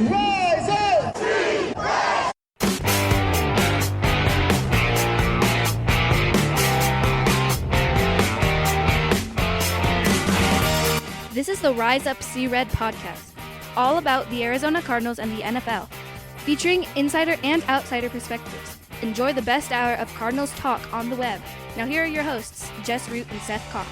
Rise up! This is the Rise Up See Red podcast, all about the Arizona Cardinals and the NFL, featuring insider and outsider perspectives. Enjoy the best hour of Cardinals talk on the web. Now here are your hosts, Jess Root and Seth Cox.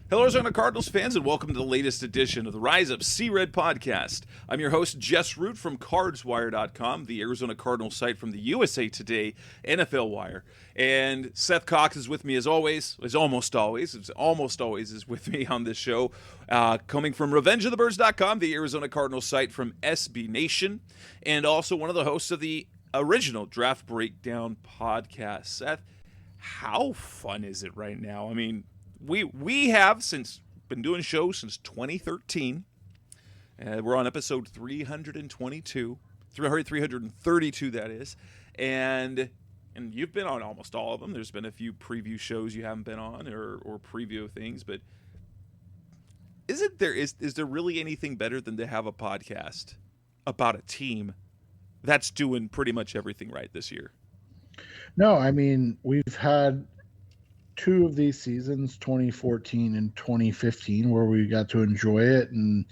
Hello, Arizona Cardinals fans, and welcome to the latest edition of the Rise Up See Red podcast. I'm your host, Jess Root from CardsWire.com, the Arizona Cardinals site from the USA Today, NFL Wire. And Seth Cox is with me as always, almost always is with me on this show, coming from RevengeOfTheBirds.com, the Arizona Cardinals site from SB Nation, and also one of the hosts of the original Draft Breakdown podcast. Seth, how fun is it right now? I mean, we have been doing shows since 2013. We're on episode 332, 332 that is, and you've been on almost all of them. There's been a few preview shows you haven't been on or preview things, but is there really anything better than to have a podcast about a team that's doing pretty much everything right this year? No, I mean, we've had two of these seasons, 2014 and 2015, where we got to enjoy it, and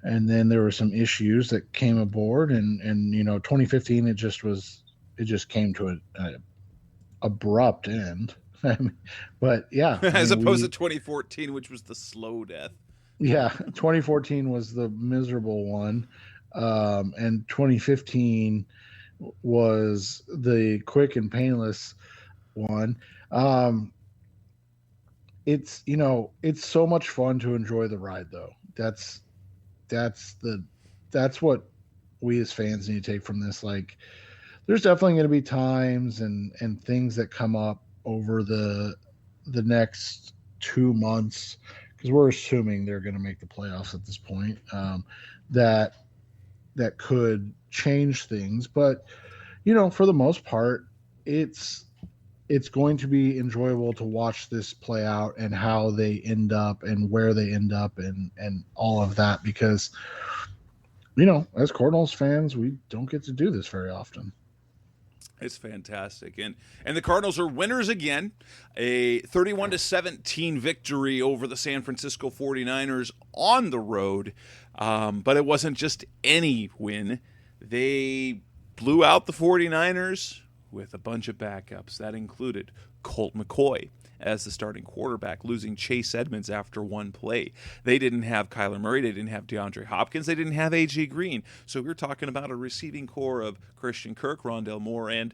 then there were some issues that came aboard, and 2015 it just came to an abrupt end. But yeah, as opposed to 2014, which was the slow death. Yeah, 2014 was the miserable one, and 2015 was the quick and painless one. It's so much fun to enjoy the ride, though. That's what we as fans need to take from this. Like, there's definitely going to be times and things that come up over the next 2 months, because we're assuming they're going to make the playoffs at this point, that could change things. But for the most part, it's going to be enjoyable to watch this play out and how they end up and where they end up and all of that, because, as Cardinals fans, we don't get to do this very often. It's fantastic. And the Cardinals are winners again. A 31-17 victory over the San Francisco 49ers on the road. But it wasn't just any win. They blew out the 49ers with a bunch of backups. That included Colt McCoy as the starting quarterback, losing Chase Edmonds after one play. They didn't have Kyler Murray. They didn't have DeAndre Hopkins. They didn't have A.J. Green. So we're talking about a receiving core of Christian Kirk, Rondale Moore, and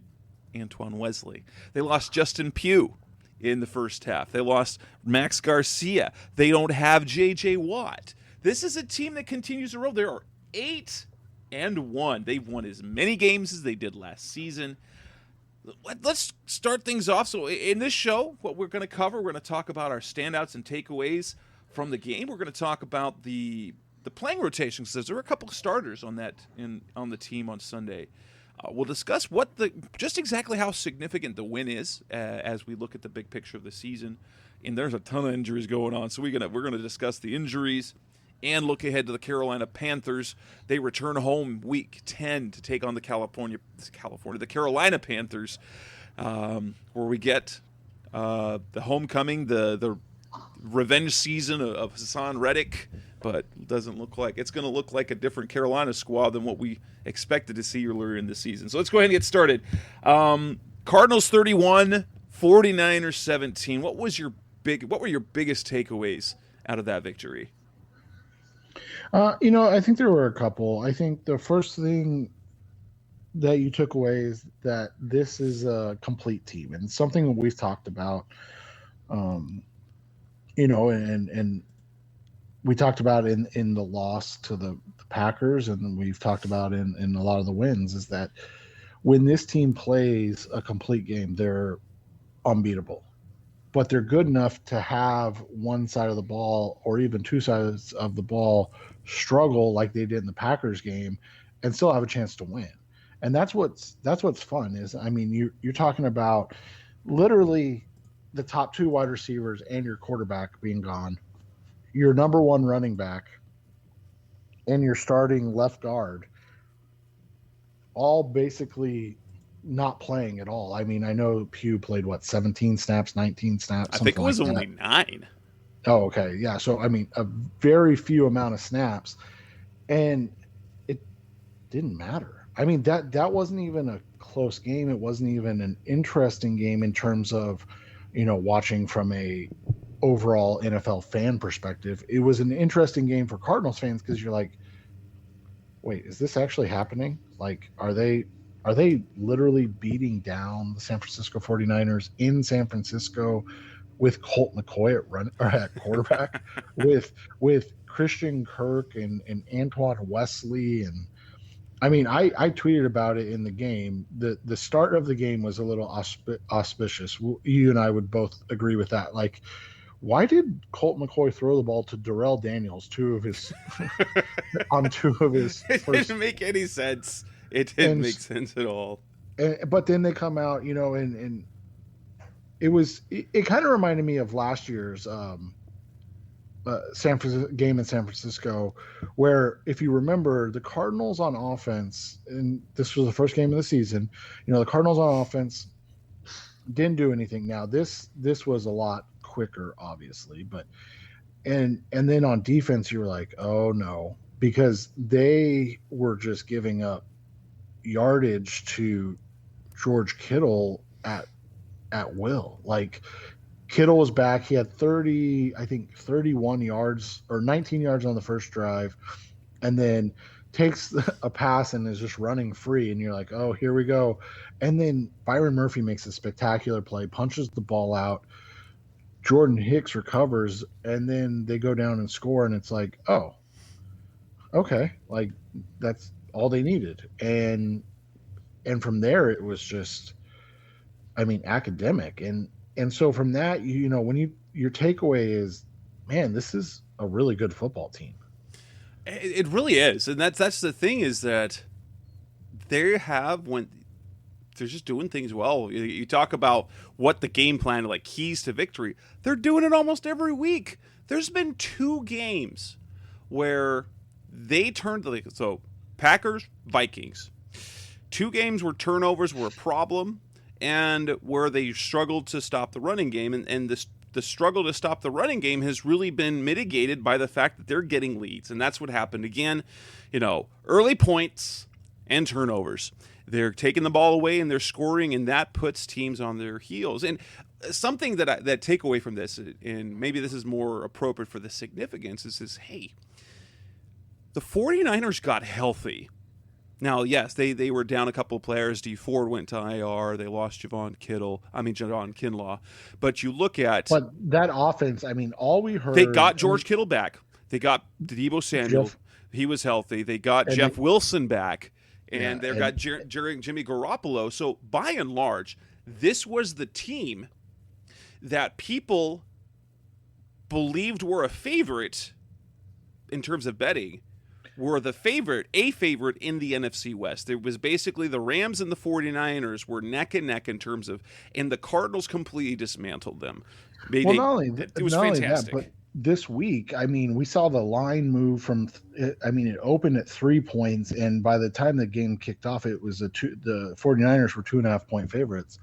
Antoine Wesley. They lost Justin Pugh in the first half. They lost Max Garcia. They don't have J.J. Watt. This is a team that continues to roll. There are 8-1. They've won as many games as they did last season. Let's start things off. So in this show, what we're going to cover, we're going to talk about our standouts and takeaways from the game. We're going to talk about the playing rotations, because there were a couple of starters on the team on Sunday. We'll discuss just exactly how significant the win is as we look at the big picture of the season. And there's a ton of injuries going on, so we're going to discuss the injuries and look ahead to the Carolina-Panthers. They return home week 10 to take on the Carolina Panthers, where we get the homecoming, the revenge season of Hassan Reddick, but doesn't look like it's going to look like a different Carolina squad than what we expected to see earlier in the season. So let's go ahead and get started. Cardinals 31, 49ers 17. What were your biggest takeaways out of that victory? I think there were a couple. I think the first thing that you took away is that this is a complete team, and something that we've talked about, and we talked about in the loss to the Packers, and we've talked about in a lot of the wins, is that when this team plays a complete game, they're unbeatable. But they're good enough to have one side of the ball or even two sides of the ball struggle like they did in the Packers game and still have a chance to win. And that's what's fun is, I mean, you're talking about literally the top two wide receivers and your quarterback being gone. your number one running back and your starting left guard all basically not playing at all. I mean, I know Pugh played 17 snaps, 19 snaps. I think it was like only 9. Oh, okay. Yeah. So, I mean, a very few amount of snaps, and it didn't matter. I mean, that wasn't even a close game. It wasn't even an interesting game in terms of, watching from a overall NFL fan perspective. It was an interesting game for Cardinals fans because you're like, wait, is this actually happening? Like, are they literally beating down the San Francisco 49ers in San Francisco with Colt McCoy at quarterback, with Christian Kirk and Antoine Wesley? And I mean, I tweeted about it in the game. The start of the game was a little auspicious. You and I would both agree with that. Like, why did Colt McCoy throw the ball to Darrell Daniels, on two of his It first... didn't make any sense. It didn't make sense at all. But then they come out, and it kind of reminded me of last year's game in San Francisco, where, if you remember, the Cardinals on offense, and this was the first game of the season, the Cardinals on offense didn't do anything. Now this was a lot quicker, obviously, but and then on defense, you were like, oh no, because they were just giving up yardage to George Kittle at will. Like, Kittle was back. He had 31 yards or 19 yards on the first drive, and then takes a pass and is just running free. And you're like, oh, here we go. And then Byron Murphy makes a spectacular play, punches the ball out. Jordan Hicks recovers, and then they go down and score. And it's like, oh, okay. Like, that's all they needed. And from there, it was just, I mean, academic. And so from that, when your takeaway is, man, this is a really good football team. It really is. And that's the thing, is that they're just doing things well. You talk about what the game plan, like keys to victory. They're doing it almost every week. There's been 2 games where they turned so Packers, Vikings. 2 games where turnovers were a problem, and where they struggled to stop the running game. And the struggle to stop the running game has really been mitigated by the fact that they're getting leads. And that's what happened again. Early points and turnovers. They're taking the ball away and they're scoring, and that puts teams on their heels. And something that take away from this, and maybe this is more appropriate for the significance, is hey, the 49ers got healthy. Now, yes, they were down a couple of players. D Ford went to IR. They lost Javon Kinlaw. But you look at... But that offense, I mean, all we heard... They got George Kittle back. They got Deebo Samuel. He was healthy. They got Jeff Wilson back. And they've got Jimmy Garoppolo. So, by and large, this was the team that people believed were a favorite in terms of betting, were a favorite in the NFC West. There was basically the Rams and the 49ers were neck and neck in terms of, and the Cardinals completely dismantled them. It was fantastic. But this week, I mean, we saw the line move from, it opened at 3 points, and by the time the game kicked off, it was the 49ers were 2.5 point favorites.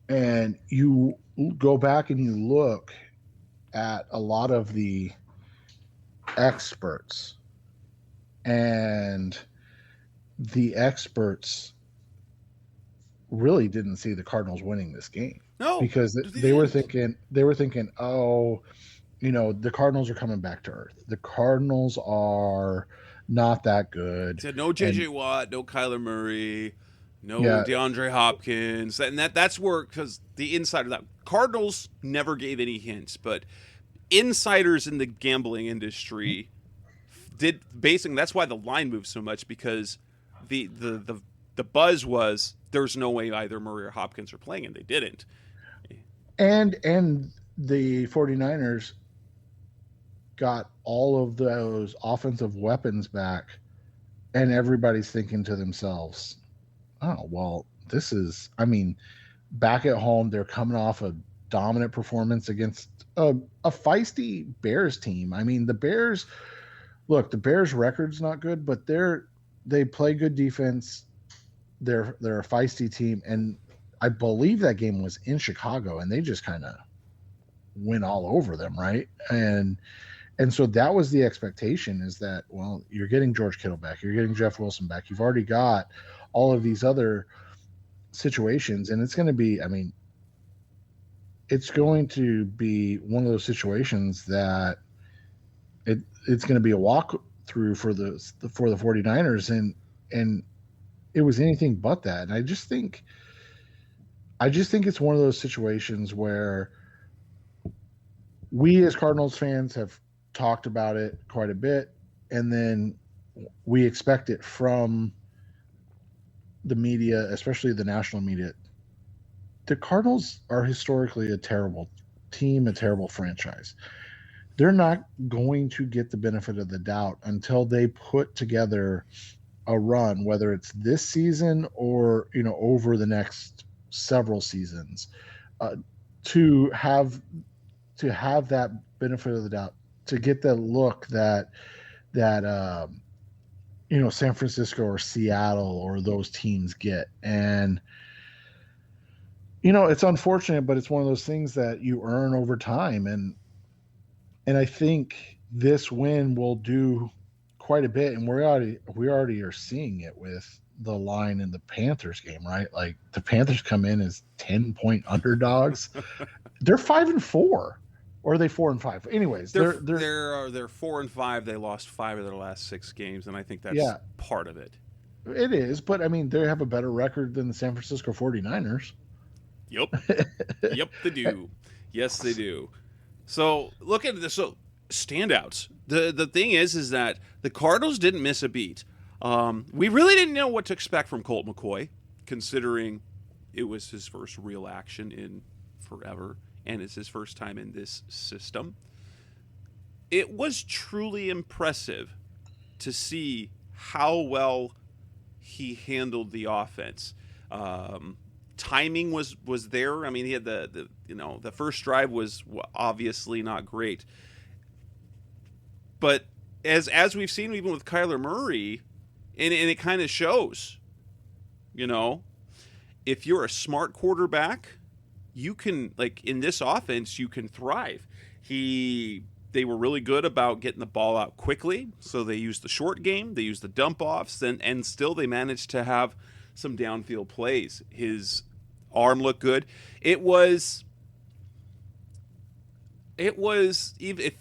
And you go back and you look at a lot of the experts, and the experts really didn't see the Cardinals winning this game. No, because they were thinking, oh, the Cardinals are coming back to earth. The Cardinals are not that good. Said no JJ Watt, no Kyler Murray, no DeAndre Hopkins, and that's where, because the insider, that Cardinals never gave any hints, but insiders in the gambling industry did basically. That's why the line moved so much, because the buzz was there's no way either Murray or Hopkins are playing, and they didn't. And the 49ers got all of those offensive weapons back, and everybody's thinking to themselves, oh, well, this is, back at home, they're coming off a dominant performance against a feisty Bears team. I mean, the Bears record's not good, but they play good defense. They're a feisty team, and I believe that game was in Chicago, and they just kind of went all over them, right? And so that was the expectation, is that, well, you're getting George Kittle back, you're getting Jeff Wilson back, you've already got all of these other situations, and it's going to be, I mean, it's going to be one of those situations that it's going to be a walk through for the 49ers, and it was anything but that. And I just think it's one of those situations where we as Cardinals fans have talked about it quite a bit, and then we expect it from the media, especially the national media. The Cardinals are historically a terrible team, a terrible franchise. They're not going to get the benefit of the doubt until they put together a run, whether it's this season or, over the next several seasons, to have that benefit of the doubt, to get the look that San Francisco or Seattle or those teams get. And it's unfortunate, but it's one of those things that you earn over time. And I think this win will do quite a bit. And we already are seeing it with the line in the Panthers game, right? Like, the Panthers come in as 10-point underdogs. They're 5-4, or are they 4-5? Anyways, they're 4-5. They lost 5 of their last 6 games, and I think that's part of it. It is, but I mean, they have a better record than the San Francisco 49ers. Yep, they do. Yes, they do. So look at this. So standouts. The thing is that the Cardinals didn't miss a beat. We really didn't know what to expect from Colt McCoy, considering it was his first real action in forever, and it's his first time in this system. It was truly impressive to see how well he handled the offense. Timing was there. I mean, he had the first drive was obviously not great, but as we've seen even with Kyler Murray, and it kind of shows, if you're a smart quarterback, you can, like in this offense, you can thrive. They were really good about getting the ball out quickly, so they used the short game, they used the dump offs, and still they managed to have some downfield plays. His arm looked good. It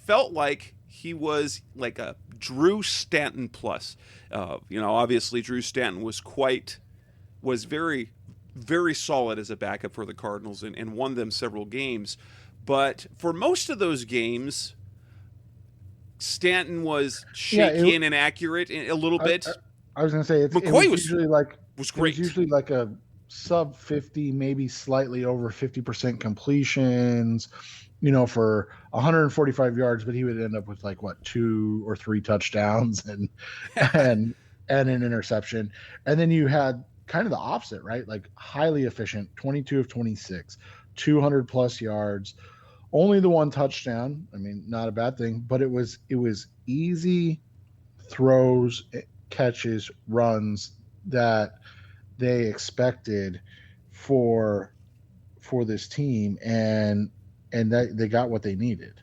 felt like he was like a Drew Stanton plus. Obviously Drew Stanton was very, very solid as a backup for the Cardinals and won them several games. But for most of those games, Stanton was shaky and inaccurate a little bit. I was going to say, McCoy was usually like, was great. It was usually like a sub 50, maybe slightly over 50% completions, for 145 yards, but he would end up with 2 or 3 touchdowns and an interception. And then you had kind of the opposite, right? Like, highly efficient, 22 of 26, 200 plus yards, only the 1 touchdown. I mean, not a bad thing, but it was easy throws, catches, runs that they expected for this team, and that they got what they needed.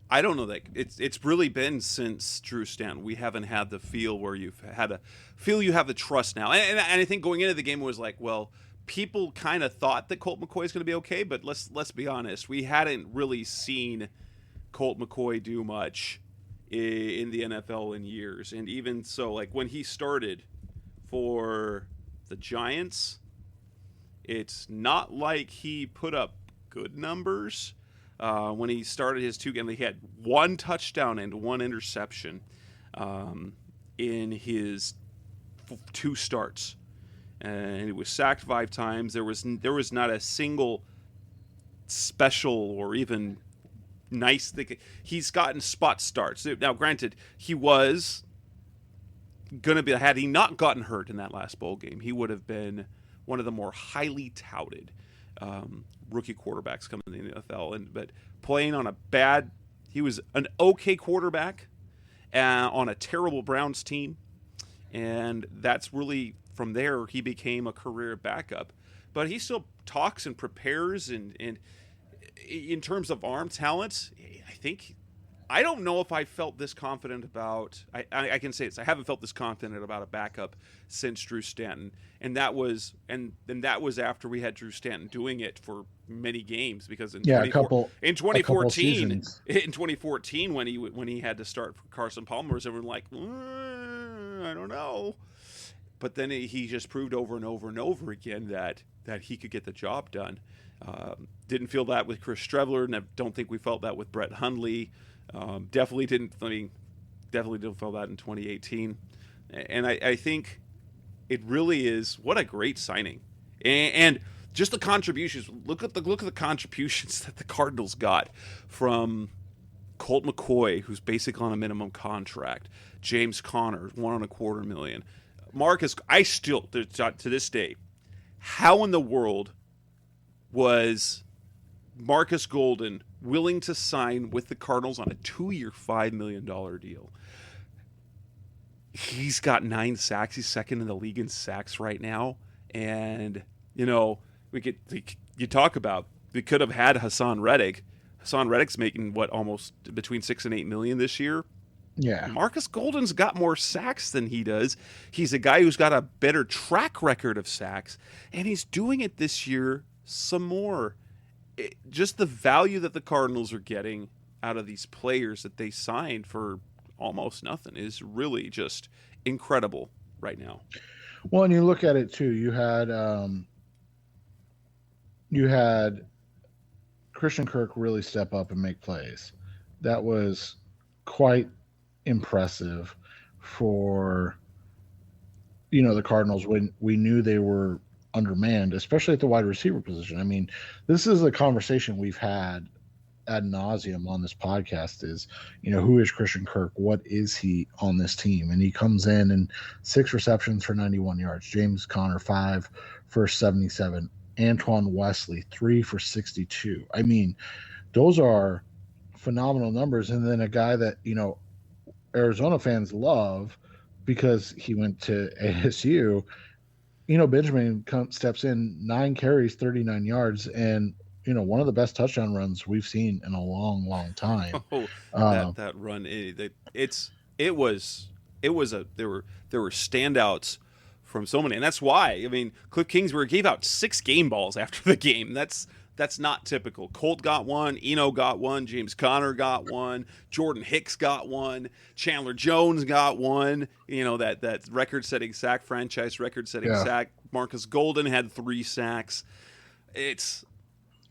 I don't know that it's really been since Drew Stanton. We haven't had the feel where you have the trust now. And I think going into the game was like, well, people kind of thought that Colt McCoy is going to be okay, but let's be honest, we hadn't really seen Colt McCoy do much in the NFL in years. And even so, like when he started for the Giants, it's not like he put up good numbers. When he started his 2 games, he had 1 touchdown and 1 interception in his 2 starts, and he was sacked 5 times. There was not a single special or even nice thing. He's gotten spot starts. Now, granted, he was gonna be, had he not gotten hurt in that last bowl game, he would have been one of the more highly touted rookie quarterbacks coming in the NFL, but playing on he was an okay quarterback on a terrible Browns team, and that's really from there he became a career backup. But he still talks and prepares, and in terms of arm talent, I don't know if I felt this confident about. I can say this. I haven't felt this confident about a backup since Drew Stanton, and that was after we had Drew Stanton doing it for many games, because in 2014 when he had to start for Carson Palmer, everyone like, I don't know, but then he just proved over and over and over again that he could get the job done. Didn't feel that with Chris Streveler, and I don't think we felt that with Brett Hundley. Definitely didn't feel that in 2018, and I think it really is what a great signing, and just the contributions. Look at the contributions that the Cardinals got from Colt McCoy, who's basically on a minimum contract. James Conner, $1.25 million. Marcus, I still to this day, how in the world was Marcus Golden willing to sign with the Cardinals on a 2-year, $5 million deal? He's got 9 sacks. He's second in the league in sacks right now. And, you talk about, we could have had Hassan Reddick. Hassan Reddick's making almost between $6 and $8 million this year. Yeah. Marcus Golden's got more sacks than he does. He's a guy who's got a better track record of sacks, and he's doing it this year some more. Just the value that the Cardinals are getting out of these players that they signed for almost nothing is really just incredible right now. Well, and you look at it too. You had Christian Kirk really step up and make plays. That was quite impressive for the Cardinals when we knew they were undermanned, especially at the wide receiver position. I mean, this is a conversation we've had ad nauseum on this podcast is, who is Christian Kirk? What is he on this team? And he comes in and 6 receptions for 91 yards. James Conner, 5 for 77. Antoine Wesley, 3 for 62. I mean, those are phenomenal numbers. And then a guy that, Arizona fans love because he went to ASU, Benjamin steps in, 9 carries, 39 yards, and one of the best touchdown runs we've seen in a long, long time. That run, there were standouts from so many, and that's why Cliff Kingsbury gave out 6 game balls after the game. That's not typical. Colt got one, Eno got one, James Conner got one, Jordan Hicks got one, Chandler Jones got one. That record-setting sack, franchise record-setting sack. Marcus Golden had 3 sacks. It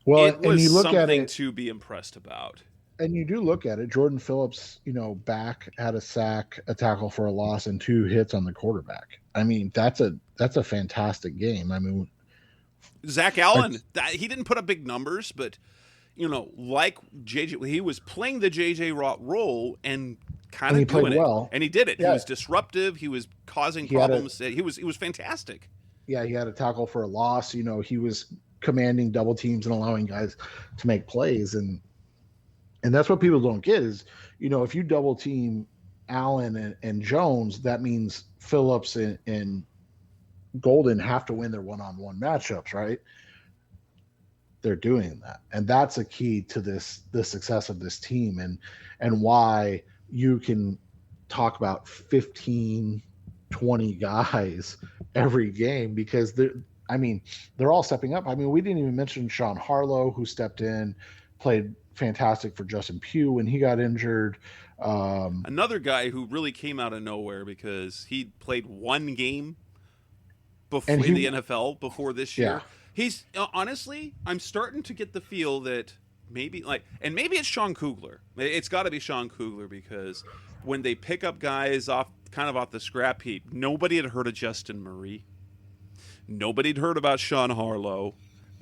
was something to be impressed about. And you do look at it. Jordan Phillips, back had a sack, a tackle for a loss, and 2 hits on the quarterback. I mean, that's a fantastic game. I mean, Zach Allen, he didn't put up big numbers, but like JJ, he was playing the JJ Watt role and kind of doing it well. And he did it. Yeah. He was disruptive. He was causing problems. He was fantastic. Yeah, he had a tackle for a loss. He was commanding double teams and allowing guys to make plays, and that's what people don't get is, if you double team Allen and Jones, that means Phillips and Golden have to win their one-on-one matchups, right? They're doing that, and that's a key to the success of this team, and why you can talk about 15, 20 guys every game, because they're all stepping up. I mean, we didn't even mention Sean Harlow, who stepped in, played fantastic for Justin Pugh when he got injured. Another guy who really came out of nowhere because he played 1 game before in the NFL before this year. Yeah. He's honestly, I'm starting to get the feel that maybe it's Sean Kugler. It's got to be Sean Kugler, because when they pick up guys off the scrap heap, nobody had heard of Justin Murray. Nobody had heard about Sean Harlow,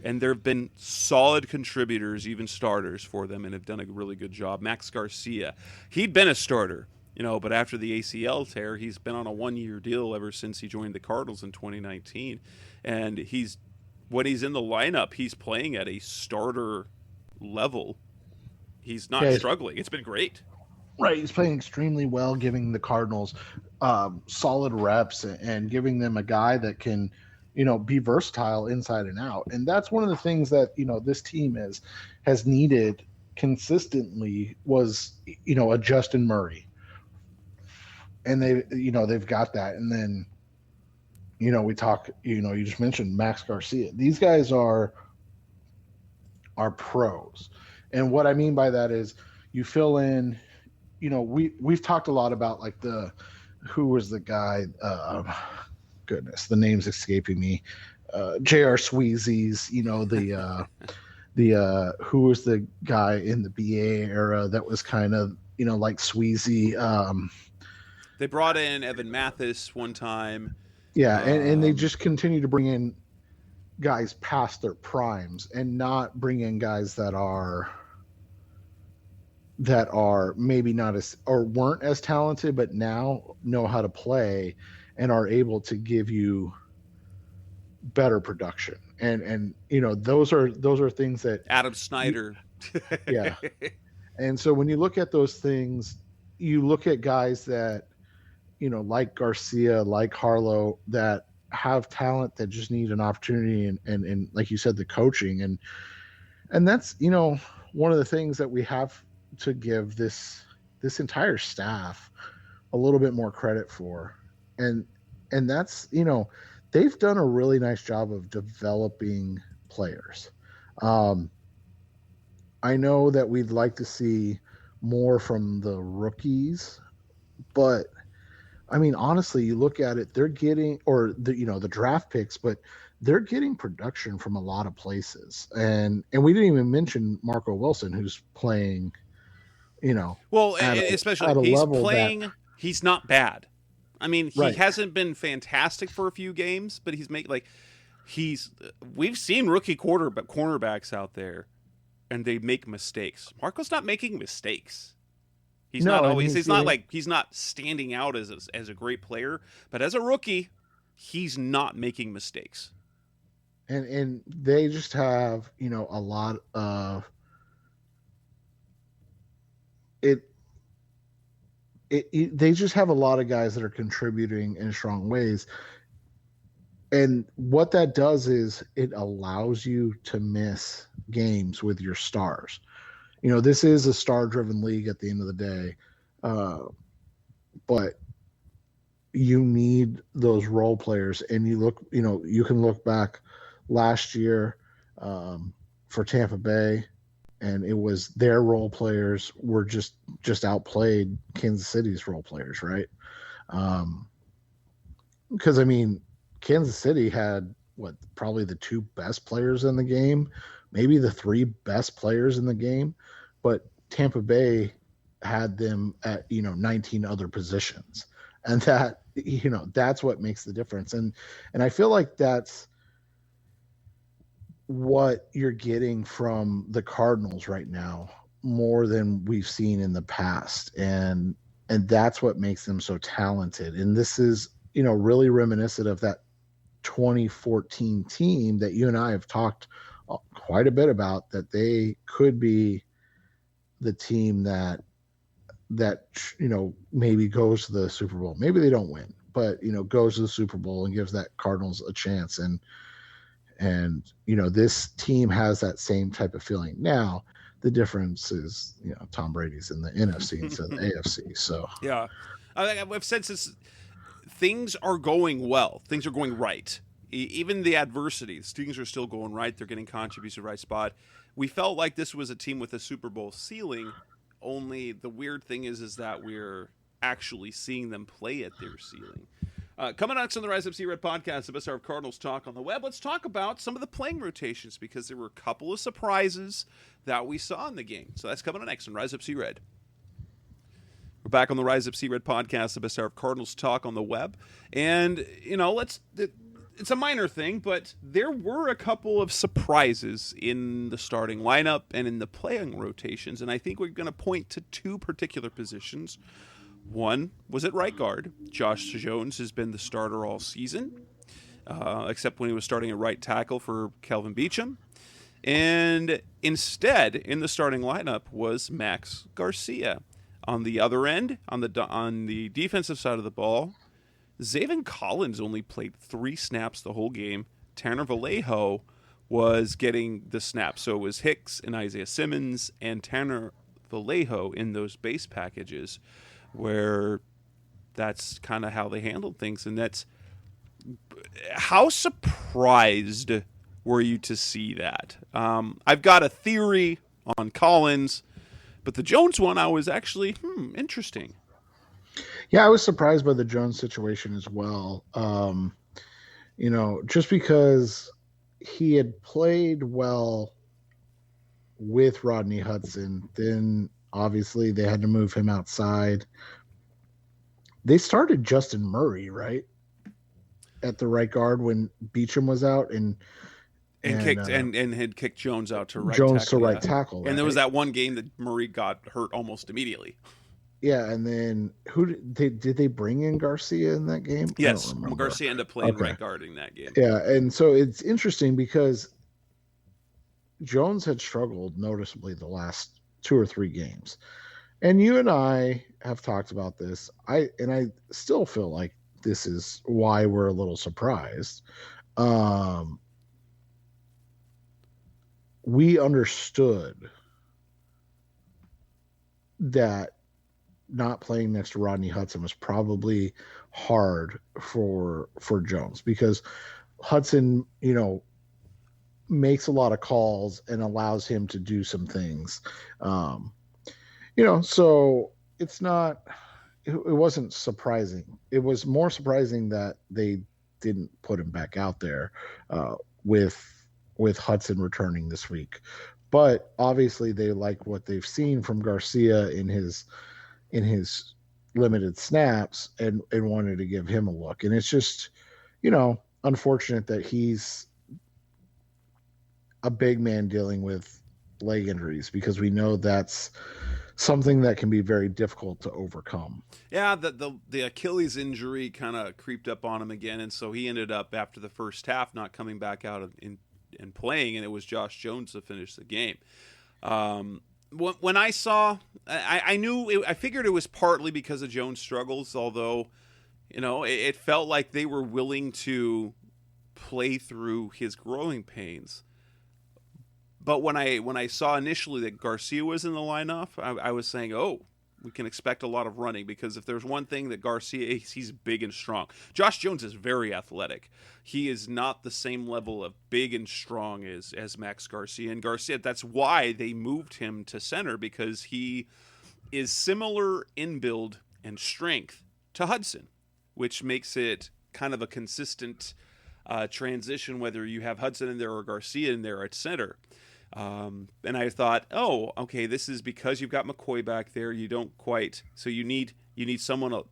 and there have been solid contributors, even starters for them, and have done a really good job. Max Garcia, he'd been a starter, but after the ACL tear, he's been on a 1-year deal ever since he joined the Cardinals in 2019, and he's when he's in the lineup, he's playing at a starter level. He's not struggling. It's been great. Right, he's playing extremely well, giving the Cardinals solid reps and giving them a guy that can, be versatile inside and out. And that's one of the things that this team has needed consistently was a Justin Murray, and they've got that. And then we talk, you just mentioned Max Garcia. These guys are pros, and what I mean by that is you fill in. We've talked a lot about like who was the guy, goodness, the name's escaping me, J.R. Sweezy's, who was the guy in the BA era that was kind of, like Sweezy. They brought in Evan Mathis one time. Yeah. And they just continue to bring in guys past their primes and not bring in guys that are maybe not as, or weren't as talented, but now know how to play and are able to give you better production. And those are things that Adam Snyder. Yeah. And so when you look at those things, you look at guys that, like Garcia, like Harlow, that have talent that just need an opportunity and like you said, the coaching and that's, one of the things that we have to give this entire staff a little bit more credit for. And that's, they've done a really nice job of developing players. I know that we'd like to see more from the rookies, but I mean, honestly, you look at it, they're getting, or the draft picks, but they're getting production from a lot of places. And we didn't even mention Marco Wilson, who's playing, well, especially he's playing. He's not bad. I mean, he hasn't been fantastic for a few games, but he's we've seen rookie cornerbacks out there, and they make mistakes. Marco's not making mistakes. He's not standing out as a great player, but as a rookie, he's not making mistakes. And they just have, a lot of they just have a lot of guys that are contributing in strong ways. And what that does is it allows you to miss games with your stars. This is a star-driven league at the end of the day. But you need those role players. And you can look back last year for Tampa Bay, and it was their role players were just outplayed Kansas City's role players, right? Because, I mean, Kansas City had, probably the two best players in the game, maybe the three best players in the game, but Tampa Bay had them at, 19 other positions. And that, that's what makes the difference. And I feel like that's what you're getting from the Cardinals right now more than we've seen in the past. And that's what makes them so talented. And this is, really reminiscent of that 2014 team that you and I have talked quite a bit about, that they could be the team that maybe goes to the Super Bowl. Maybe they don't win, but goes to the Super Bowl and gives that Cardinals a chance. And this team has that same type of feeling. Now the difference is Tom Brady's in the NFC instead of the AFC. So yeah, I've said since things are going well, things are going right. Even the adversities, things are still going right. They're getting contributes to the right spot. We felt like this was a team with a Super Bowl ceiling. Only the weird thing is that we're actually seeing them play at their ceiling. Coming on to the Rise Up See Red podcast, the best hour of Cardinals talk on the web. Let's talk about some of the playing rotations, because there were a couple of surprises that we saw in the game. So that's coming on next on Rise Up See Red. We're back on the Rise Up See Red podcast, the best hour of Cardinals talk on the web. And, it's a minor thing, but there were a couple of surprises in the starting lineup and in the playing rotations. And I think we're going to point to two particular positions. One was at right guard. Josh Jones has been the starter all season. except when he was starting at right tackle for Kelvin Beachum. And instead, in the starting lineup was Max Garcia. On the other end, on the defensive side of the ball, Zaven Collins only played 3 snaps the whole game. Tanner Vallejo was getting the snaps. So it was Hicks and Isaiah Simmons and Tanner Vallejo in those base packages, where that's kind of how they handled things. And that's how surprised were you to see that? I've got a theory on Collins, but the Jones one I was actually interesting. Yeah, I was surprised by the Jones situation as well. Just because he had played well with Rodney Hudson, then obviously they had to move him outside. They started Justin Murray, right, at the right guard when Beachum was out, and had kicked Jones out to right Jones tackle. To right tackle. Right? And there was that one game that Murray got hurt almost immediately. Yeah, and then did they bring in Garcia in that game? Yes, Garcia ended up playing right guard in that game. Yeah, and so it's interesting because Jones had struggled noticeably the last 2 or 3 games. And you and I have talked about this. I still feel like this is why we're a little surprised. We understood that not playing next to Rodney Hudson was probably hard for Jones, because Hudson, makes a lot of calls and allows him to do some things. So it wasn't surprising. It was more surprising that they didn't put him back out there with Hudson returning this week. But obviously they like what they've seen from Garcia in his limited snaps and wanted to give him a look. And it's just, unfortunate that he's a big man dealing with leg injuries, because we know that's something that can be very difficult to overcome. Yeah, the Achilles injury kind of creeped up on him again, and so he ended up, after the first half, not coming back out and playing, and it was Josh Jones to finish the game. When I saw, I figured it was partly because of Jones' struggles, although, it felt like they were willing to play through his growing pains. But when I saw initially that Garcia was in the lineup, I was saying, oh, we can expect a lot of running, because if there's one thing that Garcia is, he's big and strong. Josh Jones is very athletic. He is not the same level of big and strong as Max Garcia. And Garcia, that's why they moved him to center, because he is similar in build and strength to Hudson, which makes it kind of a consistent transition, whether you have Hudson in there or Garcia in there at center. And I thought, oh, okay, this is because you've got McCoy back there. You don't quite, so you need someone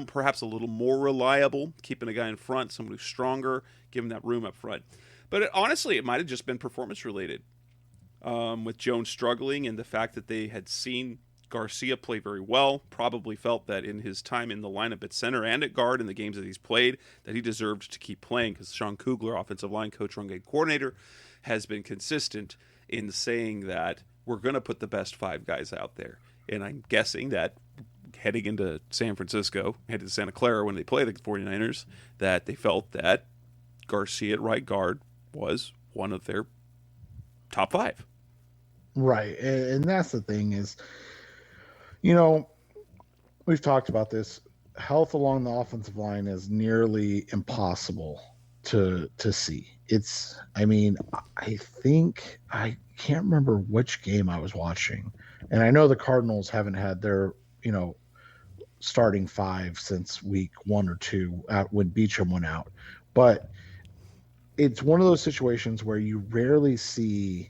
perhaps a little more reliable, keeping a guy in front, someone who's stronger, giving that room up front. But honestly, it might have just been performance related, with Jones struggling, and the fact that they had seen Garcia play very well, probably felt that in his time in the lineup at center and at guard in the games that he's played, that he deserved to keep playing, because Sean Kugler, offensive line coach, run game coordinator, has been consistent in saying that we're going to put the best 5 guys out there. And I'm guessing that heading into San Francisco, headed to Santa Clara when they play the 49ers, that they felt that Garcia at right guard was one of their top 5. Right. And that's the thing is, we've talked about this. Health along the offensive line is nearly impossible to see. I think, I can't remember which game I was watching, and I know the Cardinals haven't had their, starting 5 since week 1 or 2 when Beachum went out, but it's one of those situations where you rarely see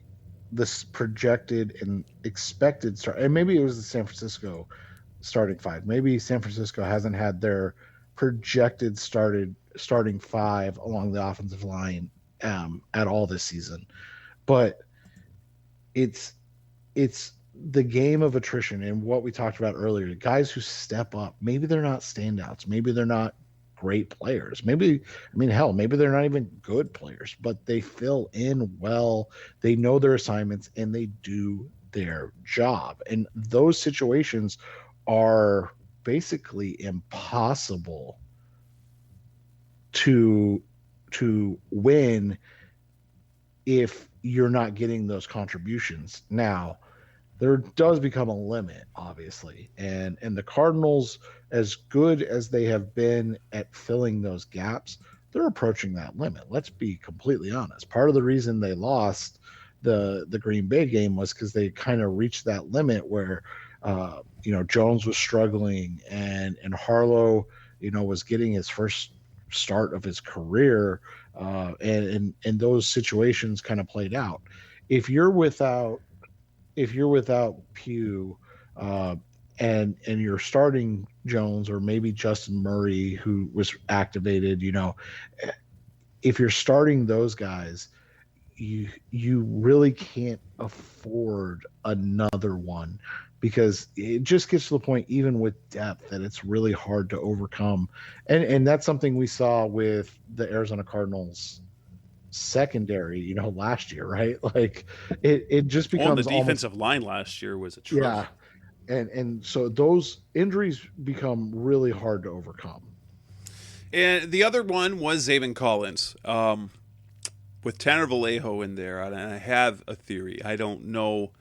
this projected and expected start. And maybe it was the San Francisco starting 5. Maybe San Francisco hasn't had their projected starting 5 along the offensive line at all this season, but it's the game of attrition and what we talked about earlier. Guys who step up, maybe they're not standouts, maybe they're not great players. Maybe, I mean, hell, maybe they're not even good players, but they fill in well. They know their assignments and they do their job. And those situations are basically impossible to win if you're not getting those contributions. Now, there does become a limit, obviously, and the Cardinals, as good as they have been at filling those gaps, they're approaching that limit. Let's be completely honest. Part of the reason they lost the Green Bay game was because they kind of reached that limit where Jones was struggling and Harlow was getting his first start of his career, and those situations kind of played out. If you're without Pugh, and you're starting Jones or maybe Justin Murray, who was activated, if you're starting those guys, you really can't afford another one, because it just gets to the point, even with depth, that it's really hard to overcome. And that's something we saw with the Arizona Cardinals secondary, last year, right? Like it just becomes the defensive line last year was atrocious. Yeah. And so those injuries become really hard to overcome. And the other one was Zaven Collins. With Tanner Vallejo in there, and I have a theory. I don't know.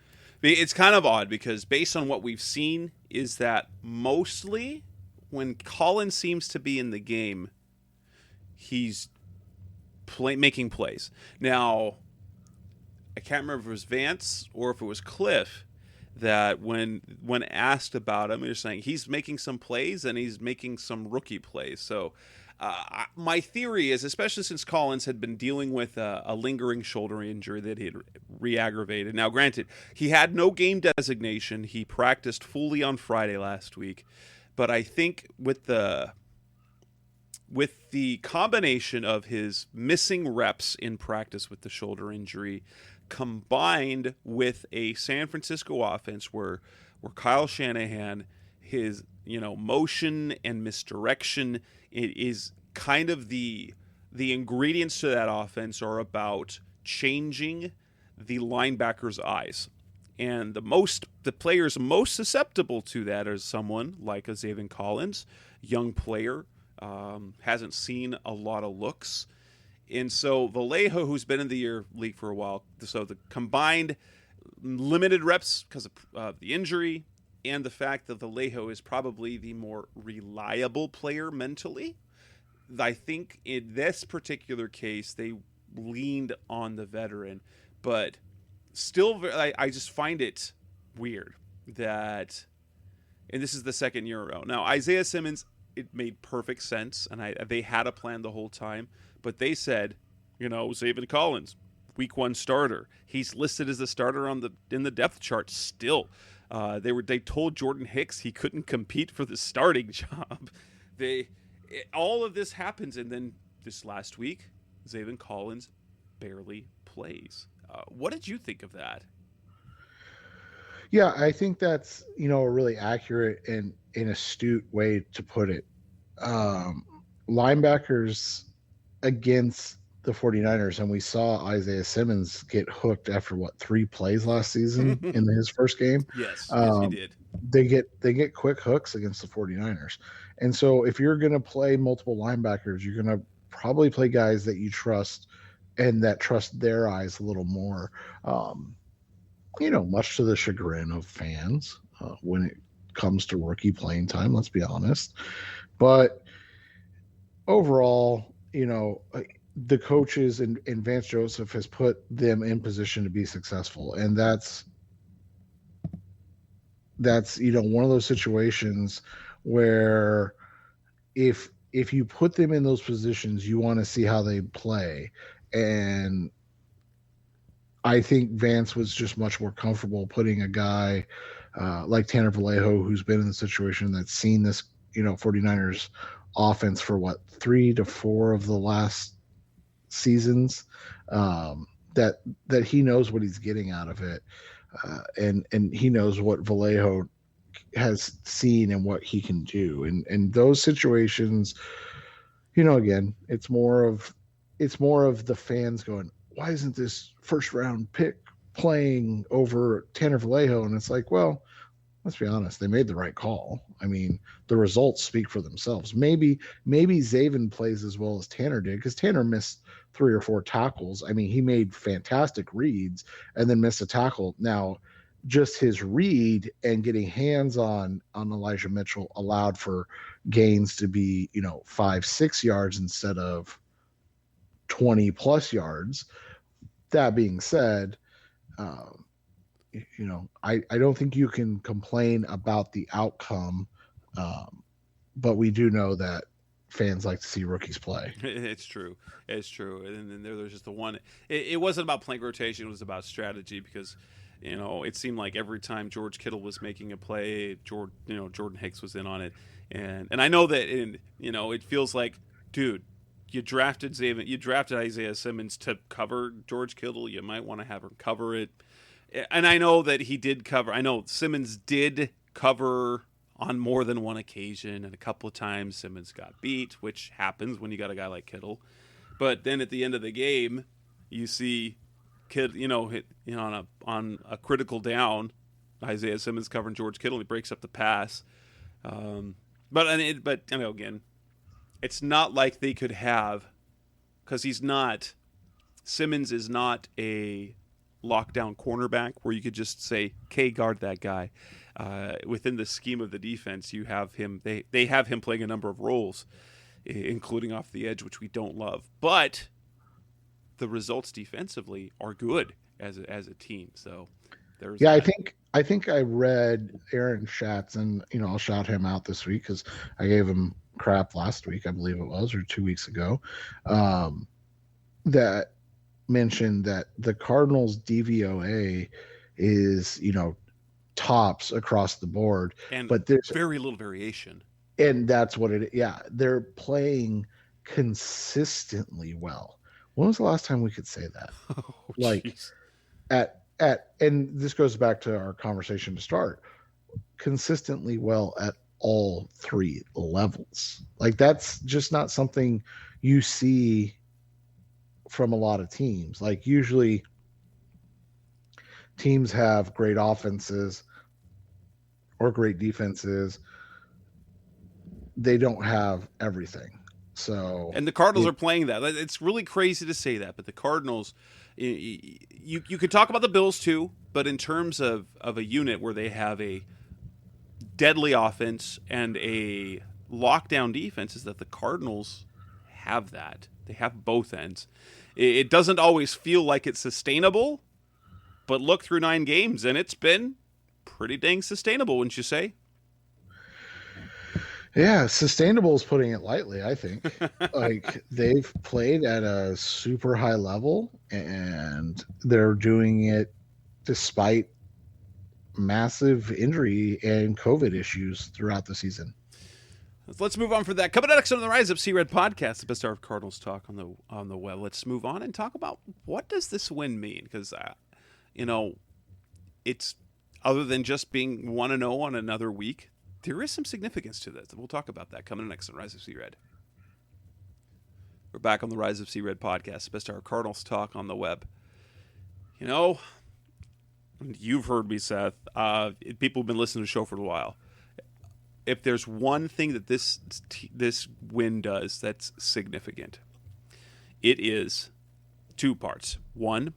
It's kind of odd because based on what we've seen is that mostly when Collins seems to be in the game, he's making plays. Now, I can't remember if it was Vance or if it was Cliff that when asked about him, they're saying he's making some plays and he's making some rookie plays. So my theory is, especially since Collins had been dealing with a lingering shoulder injury that he had re-aggravated. Now, granted, he had no game designation. He practiced fully on Friday last week. But I think with the combination of his missing reps in practice with the shoulder injury, combined with a San Francisco offense where Kyle Shanahan, his motion and misdirection, it is kind of the ingredients to that offense are about changing the linebacker's eyes. And the players most susceptible to that is someone like a Zaven Collins, young player, hasn't seen a lot of looks. And so Vallejo, who's been in the league for a while, so the combined limited reps because of the injury and the fact that Vallejo is probably the more reliable player mentally, I think in this particular case they leaned on the veteran. But still, I just find it weird that, and this is the second year in a row. Now, Isaiah Simmons, it made perfect sense, and they had a plan the whole time. But they said, Zaven Collins, week 1 starter. He's listed as the starter in the depth chart still. They told Jordan Hicks he couldn't compete for the starting job. All of this happens, and then this last week, Zaven Collins barely plays. What did you think of that? Yeah, I think that's a really accurate and astute way to put it. Linebackers against the 49ers, and we saw Isaiah Simmons get hooked after 3 plays last season in his first game. Yes, he did. They get quick hooks against the 49ers. And so if you're going to play multiple linebackers, you're going to probably play guys that you trust and that trust their eyes a little more. Much to the chagrin of fans when it comes to rookie playing time, let's be honest. But overall, the coaches and Vance Joseph has put them in position to be successful. And that's one of those situations where if you put them in those positions, you want to see how they play. And I think Vance was just much more comfortable putting a guy like Tanner Vallejo, who's been in the situation that's seen this, 49ers offense for 3 to 4 of the last seasons, that he knows what he's getting out of it. And he knows what Vallejo has seen and what he can do. And those situations, again, it's more of the fans going, why isn't this first round pick playing over Tanner Vallejo? And it's like, well, let's be honest, they made the right call. I mean, the results speak for themselves. Maybe Zaven plays as well as Tanner did, because Tanner missed 3 or 4 tackles. I mean, he made fantastic reads and then missed a tackle. Now, just his read and getting hands on Elijah Mitchell allowed for gains to be, 5-6 yards instead of 20 plus yards. That being said, I don't think you can complain about the outcome, but we do know that fans like to see rookies play. It's true. And then there's just the one. It wasn't about playing rotation. It was about strategy, because it seemed like every time George Kittle was making a play, Jordan Hicks was in on it, and I know that it feels like, dude, you drafted Isaiah Simmons to cover George Kittle. You might want to have him cover it. And I know that he did cover. I know Simmons did cover on more than one occasion, and a couple of times Simmons got beat, which happens when you got a guy like Kittle. But then at the end of the game, you see hit on a critical down, Isaiah Simmons covering George Kittle. He breaks up the pass. But again, it's not like they could have, because Simmons is not a lockdown cornerback where you could just say, "Okay, guard that guy." Within the scheme of the defense, you have him. They have him playing a number of roles, including off the edge, which we don't love. But the results defensively are good as a team. So there's that. I think I read Aaron Schatz, and I'll shout him out this week because I gave him crap last week, I believe it was, or 2 weeks ago, that mentioned that the Cardinals DVOA is tops across the board, but there's very little variation, and that's what it. Yeah, they're playing consistently well. When was the last time we could say that? Geez. And this goes back to our conversation to start. Consistently well at all 3 levels. Like, that's just not something you see from a lot of teams. Like, usually teams have great offenses or great defenses. They don't have everything. So, and the Cardinals are playing that. It's really crazy to say that, but the Cardinals, you could talk about the Bills too, but in terms of a unit where they have a deadly offense and a lockdown defense, is that the Cardinals have that. They have both ends. It doesn't always feel like it's sustainable, but look through 9 games, and it's been pretty dang sustainable, wouldn't you say? Yeah, sustainable is putting it lightly, I think. Like, they've played at a super high level, and they're doing it despite massive injury and COVID issues throughout the season. Let's move on for that. Coming next on the Rise Up C-Red podcast, the best hour of Cardinals talk on the web. Let's move on and talk about, what does this win mean? Because, it's, other than just being 1-0 on another week, there is some significance to this. We'll talk about that coming next on Rise of C-Red. We're back on the Rise of C-Red podcast, the best hour of Cardinals talk on the web. You've heard me, Seth. People have been listening to the show for a while. If there's one thing that this win does that's significant, it is 2 parts. 1,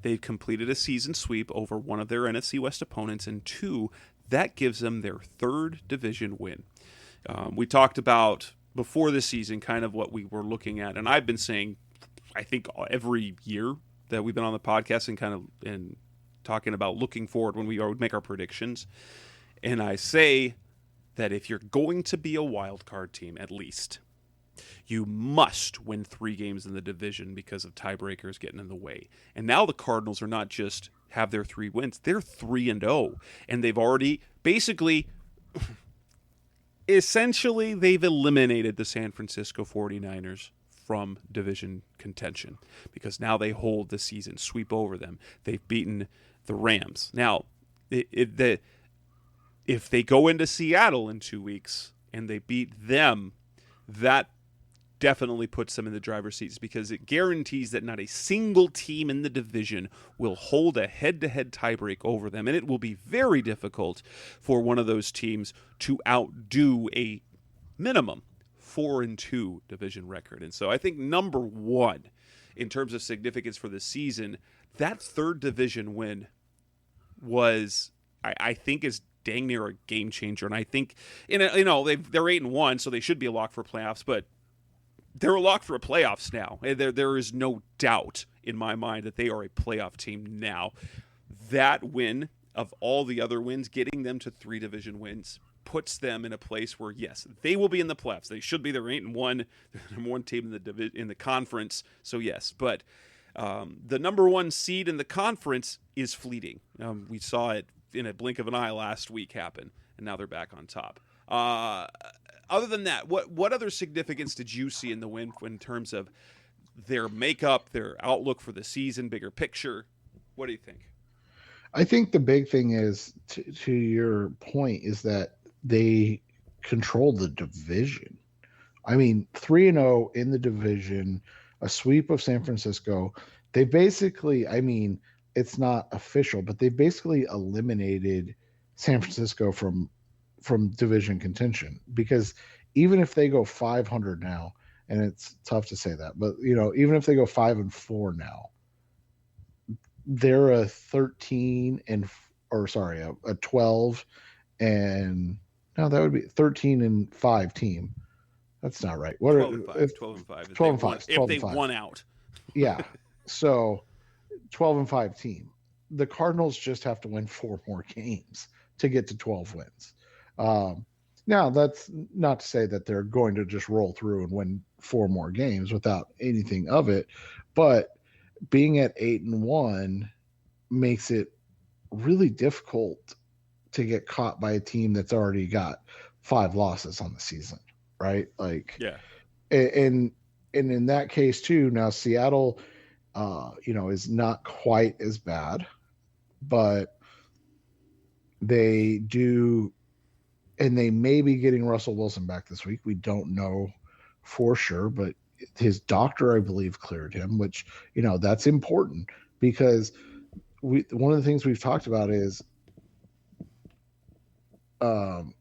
they've completed a season sweep over one of their NFC West opponents, and 2, that gives them their 3rd division win. We talked about before the season kind of what we were looking at, and I've been saying, I think every year that we've been on the podcast and talking about looking forward when we would make our predictions, and I say that if you're going to be a wild card team, at least, you must win 3 games in the division because of tiebreakers getting in the way. And now the Cardinals are not just have their 3 wins, they're 3-0, and they've already essentially they've eliminated the San Francisco 49ers from division contention, because now they hold the season sweep over them. They've beaten the Rams. Now, if they go into Seattle in 2 weeks and they beat them, that definitely puts them in the driver's seats because it guarantees that not a single team in the division will hold a head-to-head tiebreak over them, and it will be very difficult for one of those teams to outdo a minimum 4-2 division record. And so I think number one, in terms of significance for the season, that third division win was, I think, is dang near a game changer. And I think, they're 8-1, so they should be a lock for playoffs, but they're a lock for playoffs now. There is no doubt in my mind that they are a playoff team now. That win, of all the other wins, getting them to 3 division wins, puts them in a place where, yes, they will be in the playoffs. They should be. They're 8-1. They're the number one team in the conference. So yes, but the number one seed in the conference is fleeting. We saw it in a blink of an eye last week happen, and now they're back on top. Other than that, what other significance did you see in the win in terms of their makeup, their outlook for the season, bigger picture? What do you think? I think the big thing is, to your point, is that they control the division. I mean, 3-0 in the division, a sweep of San Francisco. They basically, I mean, it's not official, but they basically eliminated San Francisco from division contention, because even if they go 500 now, and it's tough to say that, but even if they go 5-4 now, they're a 12 and no, that would be 13-5 team. That's not right. What 12 and 5. 12 and 5. 12 and 5. If they won out. Yeah. So 12-5 team. The Cardinals just have to win 4 more games to get to 12 wins. Now, that's not to say that they're going to just roll through and win 4 more games without anything of it, but being at 8-1 makes it really difficult to get caught by a team that's already got 5 losses on the season, right? Like, yeah. And in that case too, now Seattle, is not quite as bad, but they do, and they may be getting Russell Wilson back this week. We don't know for sure, but his doctor, I believe, cleared him, which, that's important, because one of the things we've talked about is one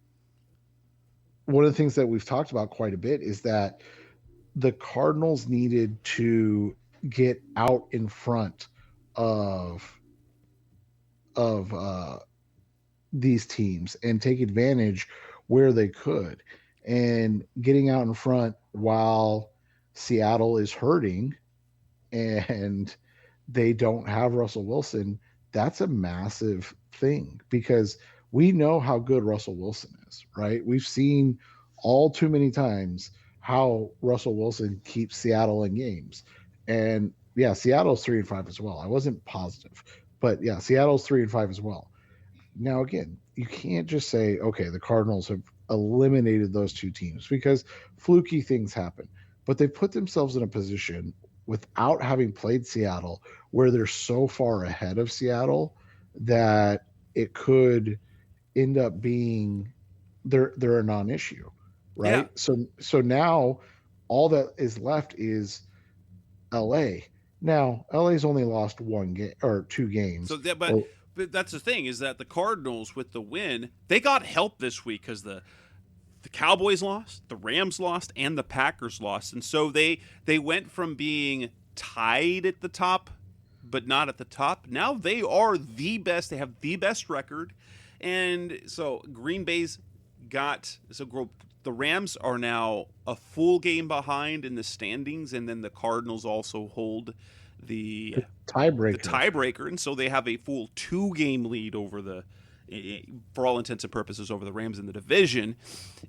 of the things that we've talked about quite a bit is that the Cardinals needed to get out in front of these teams and take advantage where they could, and getting out in front while Seattle is hurting and they don't have Russell Wilson. That's a massive thing, because we know how good Russell Wilson is, right? We've seen all too many times how Russell Wilson keeps Seattle in games. And yeah, Seattle's 3-5 as well. I wasn't positive, but yeah, Seattle's 3-5 as well. Now, again, you can't just say, okay, the Cardinals have eliminated those 2 teams, because fluky things happen, but they put themselves in a position without having played Seattle where they're so far ahead of Seattle that it could end up being they're a non-issue, right? Yeah. So now all that is left is LA. Now, LA's only lost 1 game or 2 games. So but that's the thing, is that the Cardinals, with the win, they got help this week because the Cowboys lost, the Rams lost, and the Packers lost. And so they went from being tied at the top but not at the top. Now they are the best. They have the best record. And so Green Bay's the Rams are now a full game behind in the standings, and then the Cardinals also hold the tiebreaker, and so they have a full 2-game lead over for all intents and purposes, over the Rams in the division,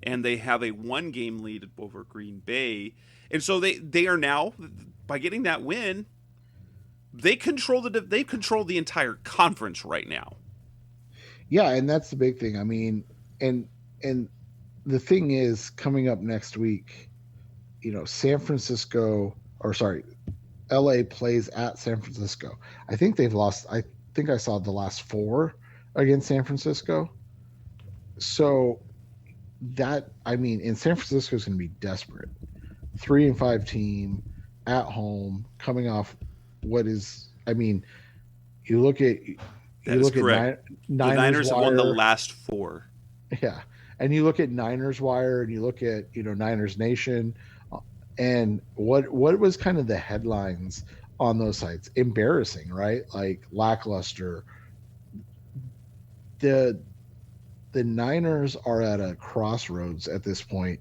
and they have a 1-game lead over Green Bay. And so they are now, by getting that win, they control the entire conference right now. Yeah, and that's the big thing. I mean, and the thing is, coming up next week, LA plays at San Francisco. I think they've lost. I think I saw the last 4 against San Francisco. So and San Francisco is going to be desperate 3-5 team at home, coming off what is, I mean, you look at correct. The Niners have won the last 4. Yeah, and you look at Niners Wire, and you look at Niners Nation, and what was kind of the headlines on those sites? Embarrassing, right? Like lackluster. The Niners are at a crossroads at this point,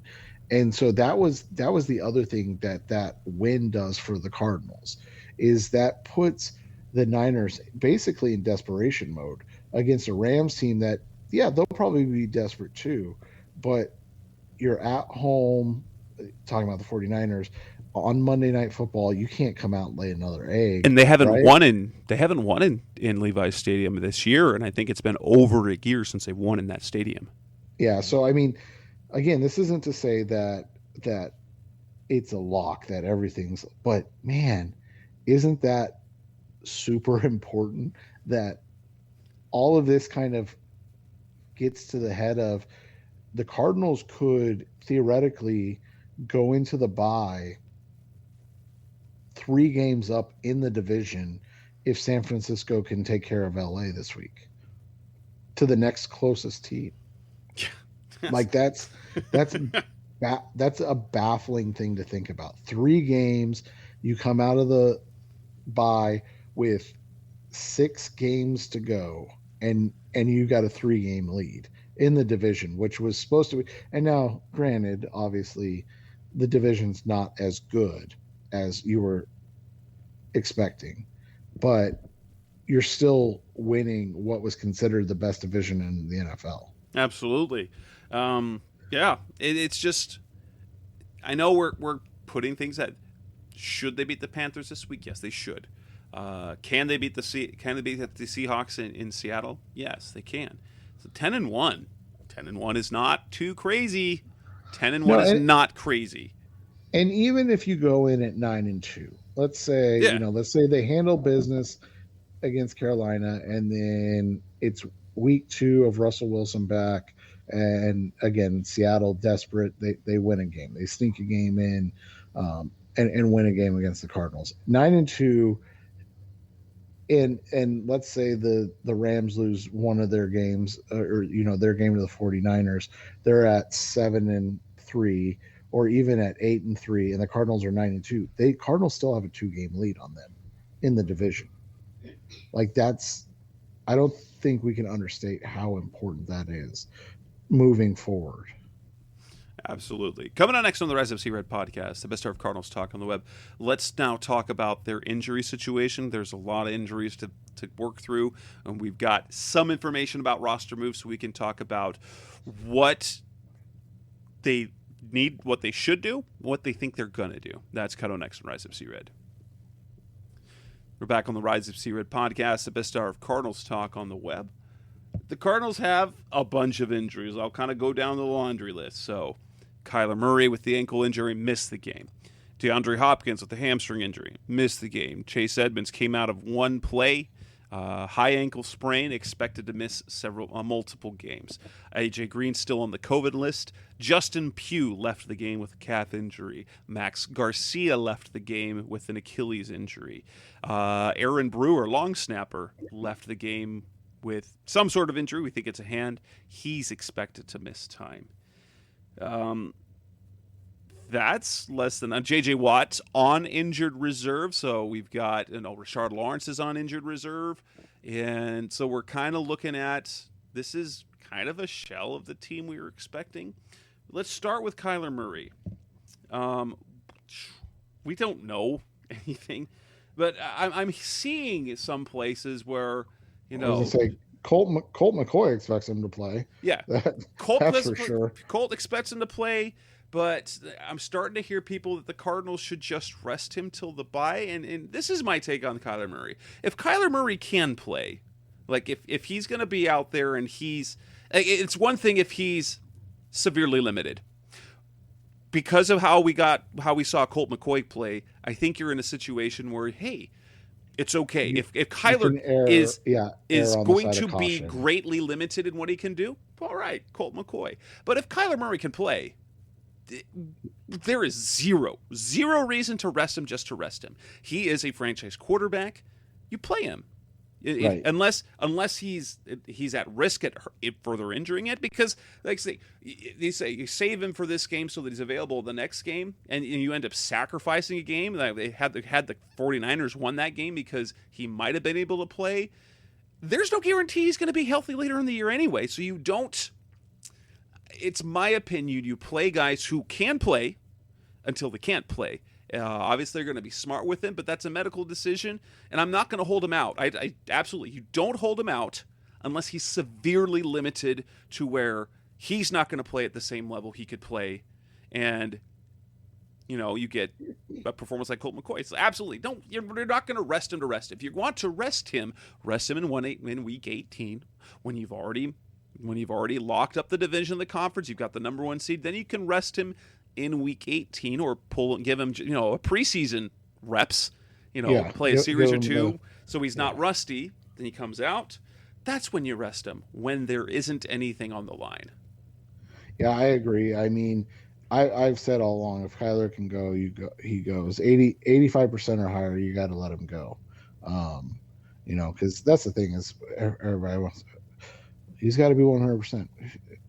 and so that was the other thing that win does for the Cardinals, is that puts the Niners basically in desperation mode against a Rams team that, yeah, they'll probably be desperate too, but you're at home, talking about the 49ers, on Monday Night Football. You can't come out and lay another egg. And they haven't won in Levi's Stadium this year, and I think it's been over a year since they've won in that stadium. Yeah, so I mean, again, this isn't to say that it's a lock, that everything's, but man, isn't that super important that all of this kind of gets to the head of the Cardinals could theoretically go into the bye 3 games up in the division if San Francisco can take care of LA this week to the next closest team. Like that's a baffling thing to think about. 3 games, you come out of the bye with 6 games to go, and you got a 3-game lead in the division, which was supposed to be. And now, granted, obviously, the division's not as good as you were expecting, but you're still winning what was considered the best division in the NFL. Absolutely. Yeah, it's just, I know we're putting things that, should they beat the Panthers this week? Yes, they should. Can they beat the Seahawks in Seattle? Yes, they can. So 10-1. 10-1 is not too crazy. 10-1 is not crazy. And even if you go in at 9-2, let's say let's say they handle business against Carolina, and then it's week 2 of Russell Wilson back, and again Seattle desperate, they win a game, they sneak a game in, and win a game against the Cardinals. 9-2. And let's say the Rams lose one of their games, or their game to the 49ers, they're at 7-3, or even at 8-3, and the Cardinals are 9-2. Cardinals still have a 2-game lead on them in the division. Like, I don't think we can understate how important that is moving forward. Absolutely. Coming on next on the Rise of C-Red podcast, the best hour of Cardinals talk on the web. Let's now talk about their injury situation. There's a lot of injuries to work through, and we've got some information about roster moves, so we can talk about what they need, what they should do, what they think they're going to do. That's coming on next on Rise of C-Red. We're back on the Rise of C-Red podcast, the best hour of Cardinals talk on the web. The Cardinals have a bunch of injuries. I'll kind of go down the laundry list. So, Kyler Murray with the ankle injury missed the game. DeAndre Hopkins with the hamstring injury missed the game. Chase Edmonds came out of one play, high ankle sprain, expected to miss multiple games. AJ Green still on the COVID list. Justin Pugh left the game with a calf injury. Max Garcia left the game with an Achilles injury. Aaron Brewer, long snapper, left the game with some sort of injury. We think it's a hand. He's expected to miss time. That's less than J.J. Watt's on injured reserve. So we've got, Rashard Lawrence is on injured reserve. And so we're kind of looking at, this is kind of a shell of the team we were expecting. Let's start with Kyler Murray. We don't know anything, but I'm seeing some places where, I was going to say, Colt McCoy expects him to play. Yeah, that's for sure. Colt expects him to play, but I'm starting to hear people that the Cardinals should just rest him till the bye. And this is my take on Kyler Murray. If Kyler Murray can play, like if he's going to be out there and it's one thing if he's severely limited. Because of how we saw Colt McCoy play, I think you're in a situation where, hey, it's okay. If Kyler is going to be greatly limited in what he can do, all right, Colt McCoy. But if Kyler Murray can play, there is zero reason to rest him just to rest him. He is a franchise quarterback. You play him. Right. Unless he's at risk at further injuring it, because like they say you save him for this game so that he's available the next game, and you end up sacrificing a game. Like they had the 49ers won that game because he might have been able to play. There's no guarantee he's going to be healthy later in the year anyway, so you don't. It's my opinion, you play guys who can play until they can't play. Obviously, they're going to be smart with him, but that's a medical decision, and I'm not going to hold him out. I absolutely, you don't hold him out unless he's severely limited to where he's not going to play at the same level he could play, and you get a performance like Colt McCoy. It's absolutely you're not going to rest him to rest. If you want to rest him in week 18 when you've already locked up the division of the conference, you've got the number 1 seed. Then you can rest him in week 18 or give him a preseason reps, play a series or two so he's not rusty. Then he comes out. That's when you rest him, when there isn't anything on the line. Yeah, I agree. I mean, I've said all along, if Kyler can go, he goes. 85% or higher, you got to let him go. Because that's the thing is everybody wants. He's got to be 100%.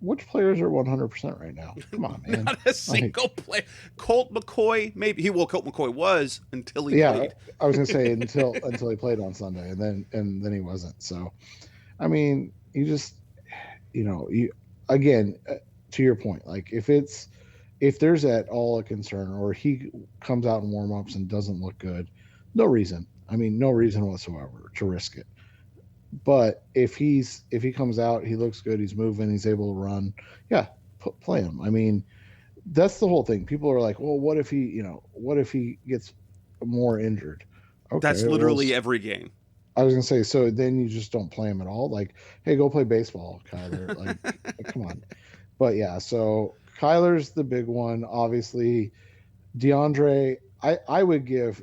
Which players are 100% right now? Come on, man. Not a single play. Colt McCoy, maybe Colt McCoy was until he played. I was gonna say until he played on Sunday, and then he wasn't. So, I mean, you just, again, to your point, like if there's at all a concern, or he comes out in warm-ups and doesn't look good, no reason. I mean, no reason whatsoever to risk it. But if he comes out, he looks good, he's moving, he's able to run, play him. I mean, that's the whole thing. People are like, well, what if he gets more injured? Okay, that's literally every game. I was gonna say, so then you just don't play him at all. Like, hey, go play baseball, Kyler. Like, come on. But yeah, so Kyler's the big one. Obviously, DeAndre. I would give.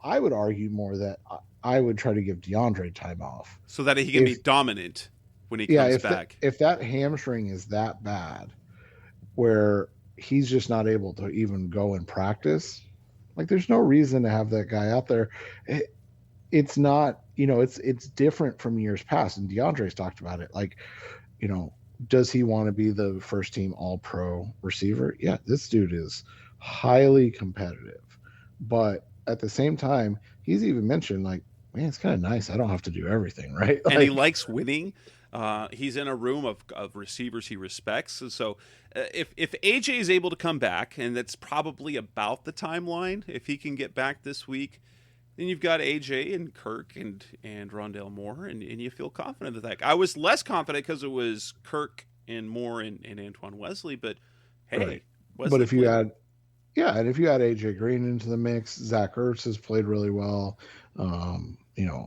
I would argue more that. I would try to give DeAndre time off so that he can be dominant when he comes back. If that hamstring is that bad, where he's just not able to even go and practice, like there's no reason to have that guy out there. It's not, it's different from years past. And DeAndre's talked about it. Like, does he want to be the first team All-Pro receiver? Yeah, this dude is highly competitive, but at the same time, he's even mentioned like, man, it's kind of nice. I don't have to do everything, right? And he likes winning. He's in a room of receivers he respects. So if AJ is able to come back, and that's probably about the timeline, if he can get back this week, then you've got AJ and Kirk and Rondale Moore, and you feel confident that. I was less confident because it was Kirk and Moore and Antoine Wesley, but hey, right. Wesley but if you add AJ Green into the mix, Zach Ertz has played really well.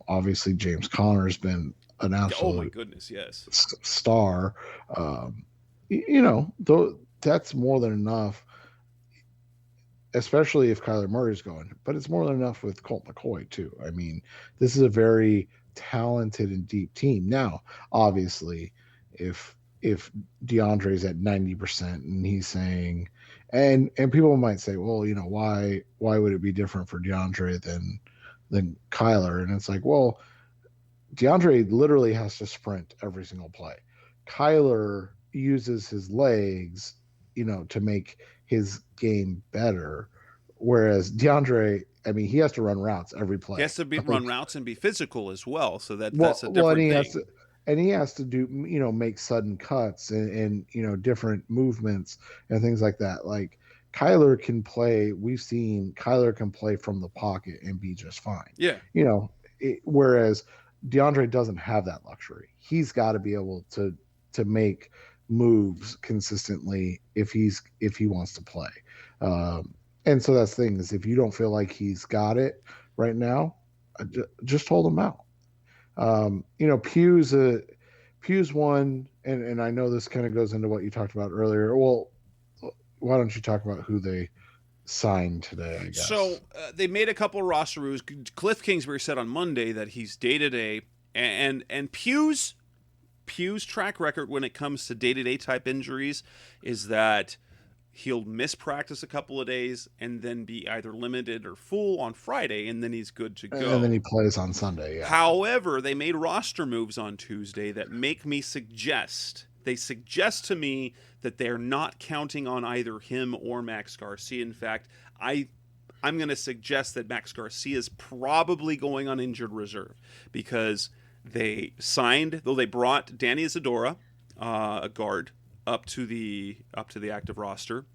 Obviously James Conner's been an absolute, oh my goodness, yes, star. That's more than enough, especially if Kyler Murray's going. But it's more than enough with Colt McCoy too. I mean, this is a very talented and deep team. Now, obviously, if DeAndre's at 90% and he's saying, and people might say, well, why would it be different for DeAndre than Kyler? And it's like, well, DeAndre literally has to sprint every single play. Kyler uses his legs, to make his game better. Whereas DeAndre, I mean, he has to run routes every play. He has to run routes and be physical as well. So that's a different thing. And he has to do, make sudden cuts and different movements and things like that. Like Kyler can play. We've seen Kyler can play from the pocket and be just fine. Yeah. Whereas DeAndre doesn't have that luxury. He's got to be able to make moves consistently if he wants to play. And so that's the thing is, if you don't feel like he's got it right now, just hold him out. Pugh's one, and I know this kind of goes into what you talked about earlier. Well, why don't you talk about who they signed today, I guess? So they made a couple of roster moves. Cliff Kingsbury said on Monday that he's day-to-day, and Pugh's track record when it comes to day-to-day type injuries is that he'll miss practice a couple of days and then be either limited or full on Friday, and then he's good to go. And then he plays on Sunday, yeah. However, they made roster moves on Tuesday that make me suggest to me that they're not counting on either him or Max Garcia. In fact, I'm going to suggest that Max Garcia is probably going on injured reserve because they brought Danny Isidora, a guard, up to the active roster,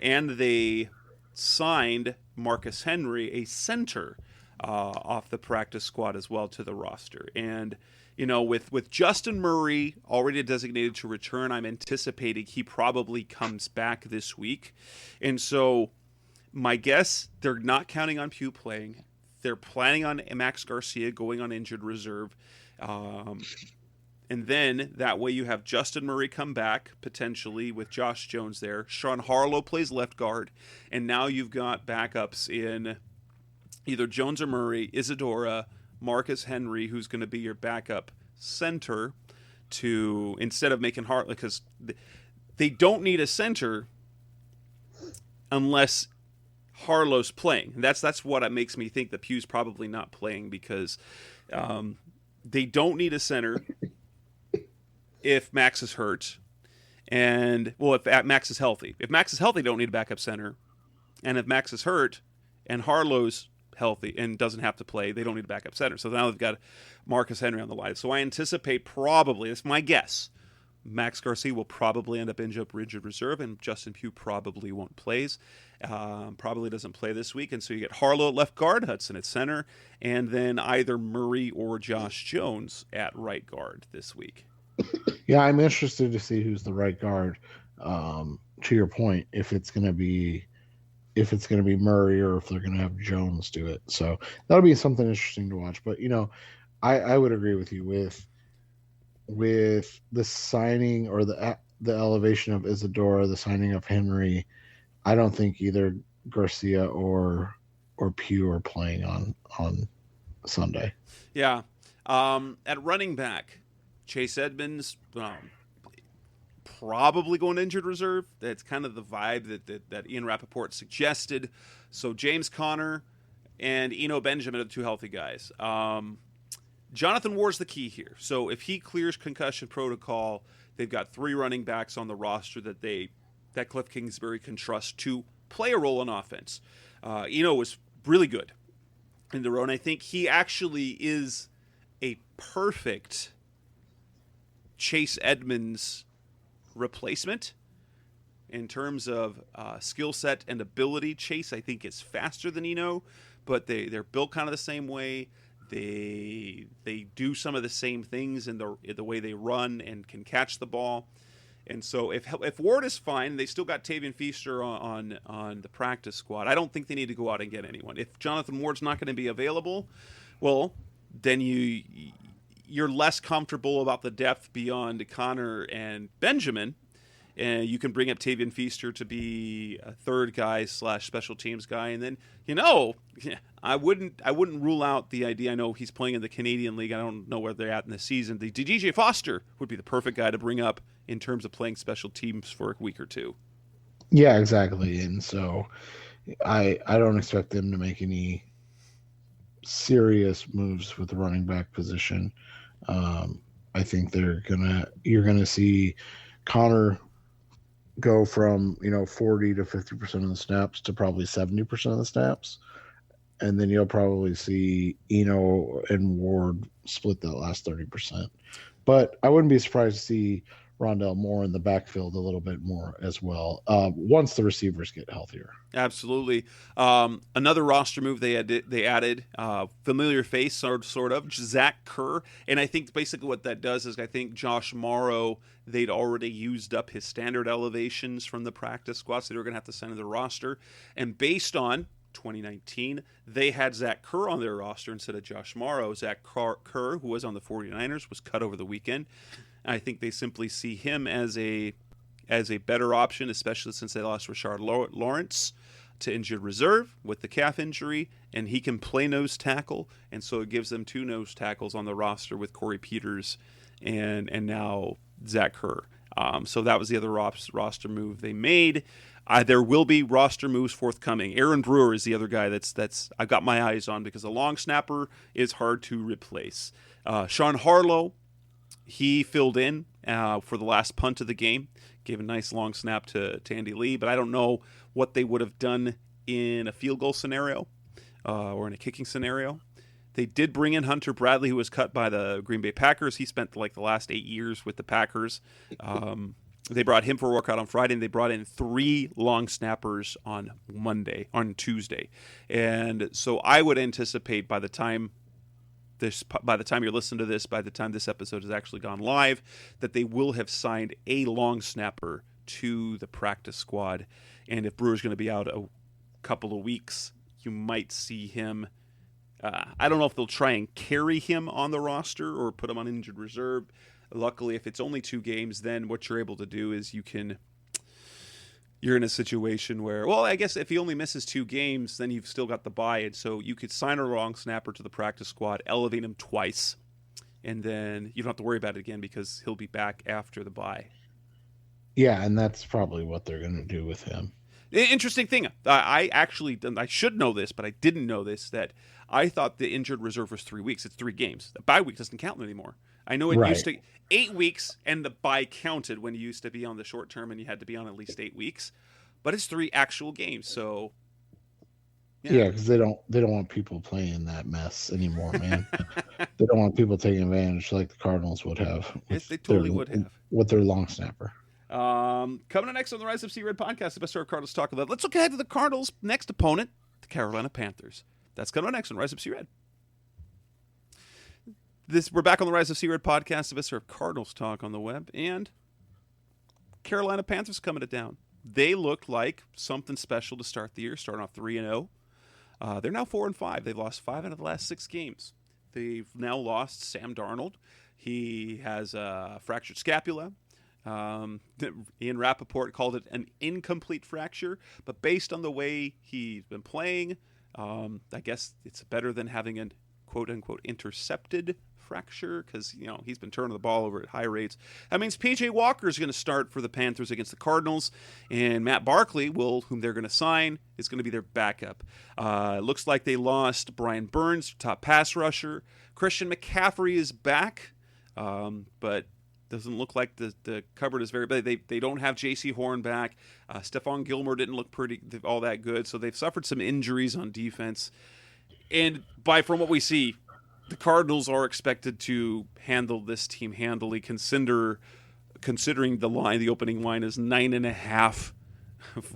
and they signed Marcus Henry, a center, off the practice squad as well, to the roster. And with Justin Murray already designated to return, I'm anticipating he probably comes back this week. And so my guess, they're not counting on Pugh playing. They're planning on Max Garcia going on injured reserve. And then that way you have Justin Murray come back, potentially, with Josh Jones there. Sean Harlow plays left guard. And now you've got backups in either Jones or Murray, Isadora, Marcus Henry, who's going to be your backup center, to instead of making Harlow, because they don't need a center unless Harlow's playing. And that's what makes me think that Pugh's probably not playing, because they don't need a center if Max is hurt. And, well, if Max is healthy. If Max is healthy, they don't need a backup center. And if Max is hurt and Harlow's healthy and doesn't have to play, they don't need a backup center. So now they've got Marcus Henry on the line. So I anticipate probably, that's my guess, Max Garcia will probably end up injured reserve, and Justin Pugh probably won't play. Probably doesn't play this week. And so you get Harlow at left guard, Hudson at center, and then either Murray or Josh Jones at right guard this week. Yeah, I'm interested to see who's the right guard. To your point, if it's going to be Murray or if they're going to have Jones do it. So that'll be something interesting to watch. But I would agree with you with the signing or the elevation of Isadora, the signing of Henry. I don't think either Garcia or Pugh are playing on Sunday. Yeah, at running back, Chase Edmonds probably going to injured reserve. That's kind of the vibe that Ian Rappaport suggested. So James Conner and Eno Benjamin are the two healthy guys. Jonathan Ward's the key here. So if he clears concussion protocol, they've got three running backs on the roster that Cliff Kingsbury can trust to play a role in offense. Eno was really good in the row, and I think he actually is a perfect Chase Edmonds replacement in terms of skill set and ability. Chase, I think, is faster than Eno, but they're built kind of the same way. They do some of the same things in the way they run and can catch the ball. And so if Ward is fine, they still got Tavian Feaster on the practice squad. I don't think they need to go out and get anyone. If Jonathan Ward's not going to be available, well, then you're less comfortable about the depth beyond Connor and Benjamin, and you can bring up Tavian Feaster to be a third guy / special teams guy. And then I wouldn't rule out the idea. I know he's playing in the Canadian League. I don't know where they're at in the season. The DJ Foster would be the perfect guy to bring up in terms of playing special teams for a week or two. Yeah, exactly. And so I don't expect them to make any serious moves with the running back position. I think you're gonna see Connor go from 40 to 50% of the snaps to probably 70% of the snaps, and then you'll probably see Eno and Ward split that last 30%. But I wouldn't be surprised to see Rondell Moore in the backfield a little bit more as well once the receivers get healthier. Absolutely. Another roster move they added familiar face sort of Zach Kerr, and I think basically what that does is I think Josh Morrow, they'd already used up his standard elevations from the practice squad, so they were going to have to send to the roster, and based on 2019, they had Zach Kerr on their roster instead of Josh Morrow. Zach Kerr, who was on the 49ers, was cut over the weekend. I think they simply see him as a better option, especially since they lost Rashard Lawrence to injured reserve with the calf injury, and he can play nose tackle, and so it gives them two nose tackles on the roster with Corey Peters and now Zach Kerr. So that was the other roster move they made. There will be roster moves forthcoming. Aaron Brewer is the other guy that's I've got my eyes on because the long snapper is hard to replace. Sean Harlow, he filled in for the last punt of the game, gave a nice long snap to Andy Lee, but I don't know what they would have done in a field goal scenario or in a kicking scenario. They did bring in Hunter Bradley, who was cut by the Green Bay Packers. He spent like the last 8 years with the Packers. They brought him for a workout on Friday, and they brought in 3 long snappers on Tuesday. And so I would anticipate by the time you're listening to this, by the time this episode has actually gone live, that they will have signed a long snapper to the practice squad. And if Brewer's going to be out a couple of weeks, you might see him. I don't know if they'll try and carry him on the roster or put him on injured reserve. Luckily, if it's only 2 games, then what you're able to do is you're in a situation where, well, I guess if he only misses 2 games, then you've still got the bye. And so you could sign a long snapper to the practice squad, elevate him twice, and then you don't have to worry about it again because he'll be back after the bye. Yeah, and that's probably what they're going to do with him. Interesting thing. I should know this, but I didn't know this, that I thought the injured reserve was 3 weeks. It's 3 games. The bye week doesn't count anymore. I know it used to 8 weeks, and the bye counted when you used to be on the short term, and you had to be on at least 8 weeks. But it's 3 actual games, so yeah, because they don't want people playing that mess anymore, man. They don't want people taking advantage like the Cardinals would have. Yes, they totally would have with their long snapper. Coming up next on the Rise of C-Red podcast, the best of Cardinals talk about. Let's look ahead to the Cardinals' next opponent, the Carolina-Panthers. That's coming up next on Rise of C-Red. We're back on the Rise of C-Red podcast, the best of Cardinals talk on the web, and Carolina-Panthers coming it down. They looked like something special to start the year, starting off 3-0. They're now 4-5. They've lost 5 out of the last 6 games. They've now lost Sam Darnold. He has a fractured scapula. Ian Rappaport called it an incomplete fracture, but based on the way he's been playing, I guess it's better than having a quote-unquote intercepted fracture because, he's been turning the ball over at high rates. That means P.J. Walker is going to start for the Panthers against the Cardinals, and Matt Barkley, whom they're going to sign, is going to be their backup. It looks like they lost Brian Burns, top pass rusher. Christian McCaffrey is back, but doesn't look like the cupboard is very big. They don't have J.C. Horn back. Stephon Gilmore didn't look all that good, so they've suffered some injuries on defense. And from what we see, the Cardinals are expected to handle this team handily, considering the opening line is 9.5